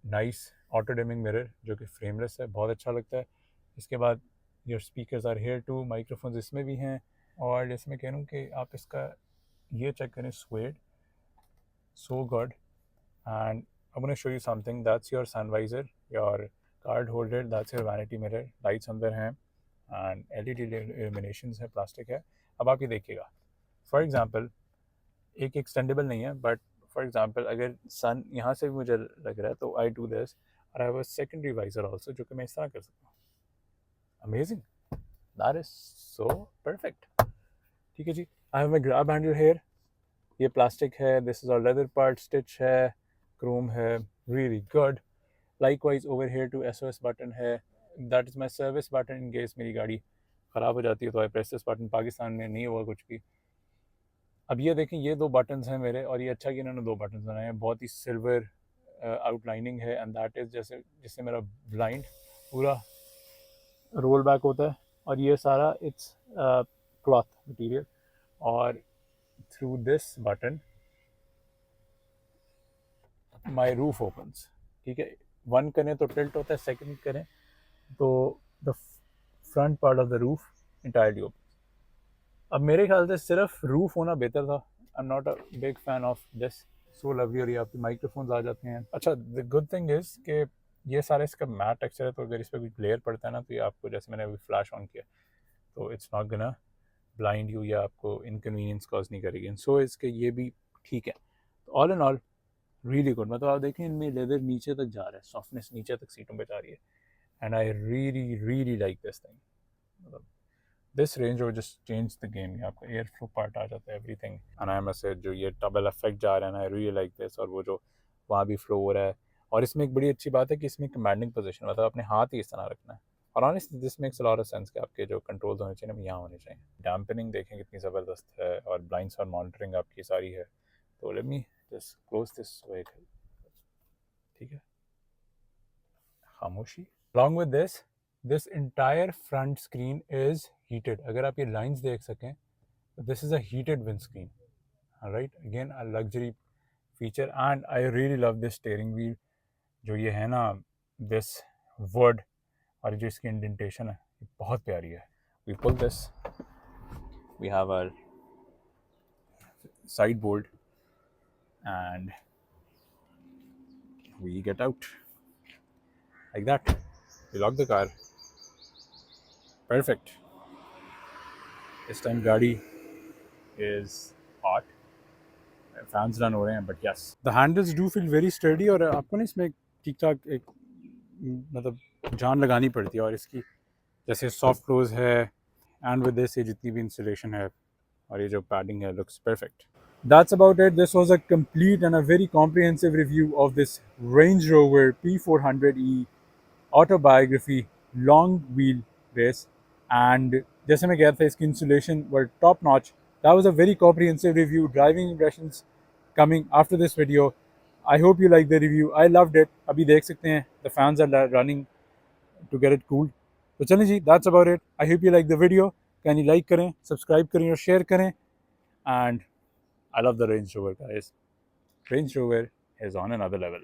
nice auto dimming mirror जो कि फ्रेमलेस है, बहुत अच्छा लगता है। इसके बाद your speakers are here too, microphones इसमें भी हैं। और जैसे मैं कह रहा हूँ कि आप इसका ये चेक करें, swayed, so good. And I'm going to show you something. That's your sun visor, your card holder, that's your vanity mirror, lights अंदर हैं एंड एलईडी इल्यूमिनेशंस है, प्लास्टिक है। अब आप ये देखिएगा, फॉर एग्जांपल एक एक्सटेंडेबल नहीं है, बट फॉर एग्जांपल अगर सन यहाँ से भी मुझे लग रहा है तो आई डू दिस, और I have a secondary visor also जो कि मैं इस तरह कर सकता हूँ। Amazing, that is so perfect. ठीक है जी, I have my grab handle here, ये प्लास्टिक है, this is all leather part, stitch है, क्रोम है, really good. Likewise over here too SOS button है, that is my service button in case मेरी गाड़ी ख़राब हो जाती है तो I press this button. Pakistan में नहीं हुआ कुछ भी। अब ये देखें, ये दो बटन्स हैं मेरे, और ये अच्छा कि इन्होंने दो बटन्स बनाए हैं, बहुत ही सिल्वर आउटलाइनिंग है, एंड दैट इज़ जैसे जिससे मेरा ब्लाइंड पूरा रोल बैक होता है। और ये सारा इट्स क्लॉथ मटीरियल, और through this button my roof opens. ठीक है, वन करें तो टिल्ट होता है, सेकंड करें तो the front part of the roof entirely open. अब मेरे ख्याल से सिर्फ रूफ होना बेहतर था। I am not a big fan of this. So lovely, और ये आपके माइक्रोफोन्स आ जाते हैं। अच्छा, द गुड थिंग इज़ कि ये सारा इसका मैट टेक्सचर है, तो अगर इस पर कोई ग्लेयर पड़ता है ना तो ये आपको, जैसे मैंने अभी फ्लैश ऑन किया, तो it's not gonna blind you या आपको इनकन्वीनियंस कॉज नहीं करेगी। एंड सो इसके ये भी ठीक है। तो all in all really good. मतलब आप देखें इनमें लेदर नीचे तक जा रहा है, सॉफ्टनेस नीचे तक सीटों पे जा रही है, and I really really like this thing. मतलब this Range Rover just change the game. आपका एयर फ्लो पार्ट आ जाता है, everything. And I must say जो ये डबल इफेक्ट जा रहा है ना, आई रियली लाइक दिस। और वो जो वहाँ भी फ्लो हो रहा है, और इसमें एक बड़ी अच्छी बात है कि इसमें कमांडिंग पोजीशन, मतलब अपने हाथ ही इस तरह रखना है। और honestly this makes a lot of sense कि आपके जो कंट्रोल्स होने चाहिए ना यहाँ होने चाहिए। डैम्पनिंग देखें कितनी ज़बरदस्त है, और ब्लाइंड स्पॉट मॉनिटरिंग आपकी सारी है। तो let me just close this vehicle. ठीक है, खामोशी। Along with this entire front screen is heated. अगर आप ये लाइंस देख सकें, this is a heated windscreen. All right, again a luxury feature, and I really love this steering wheel जो ये है ना, this wood, और जो इसकी इंडेंटेशन है ये बहुत प्यारी है। We pull this, we have our sideboard, and we get out like that. We lock the car. Perfect. This time गाड़ी is hot, फैंस रन हो रहे हैं, but yes the handles do feel very sturdy. और आपको ना इसमें ठीक ठाक एक मतलब जान लगानी पड़ती है। और इसकी जैसे सॉफ्ट क्लोज है, एंड विद दिस ये जितनी भी इंस्टॉलेशन है और ये जो पैडिंग है looks perfect. That's about it. This was a complete and a very comprehensive review of this Range Rover P400e autobiography long wheel race. And जैसे मैं कह रहा था इसकी insulation were top notch. That was a very comprehensive review. Driving impressions coming after this video. I hope you liked the review. I loved it. अभी देख सकते हैं the fans are running to get it cooled. तो चलें जी, that's about it. I hope you like the video. Can you like करें, subscribe करें और share करें. And I love the Range Rover, guys. Range Rover is on another level.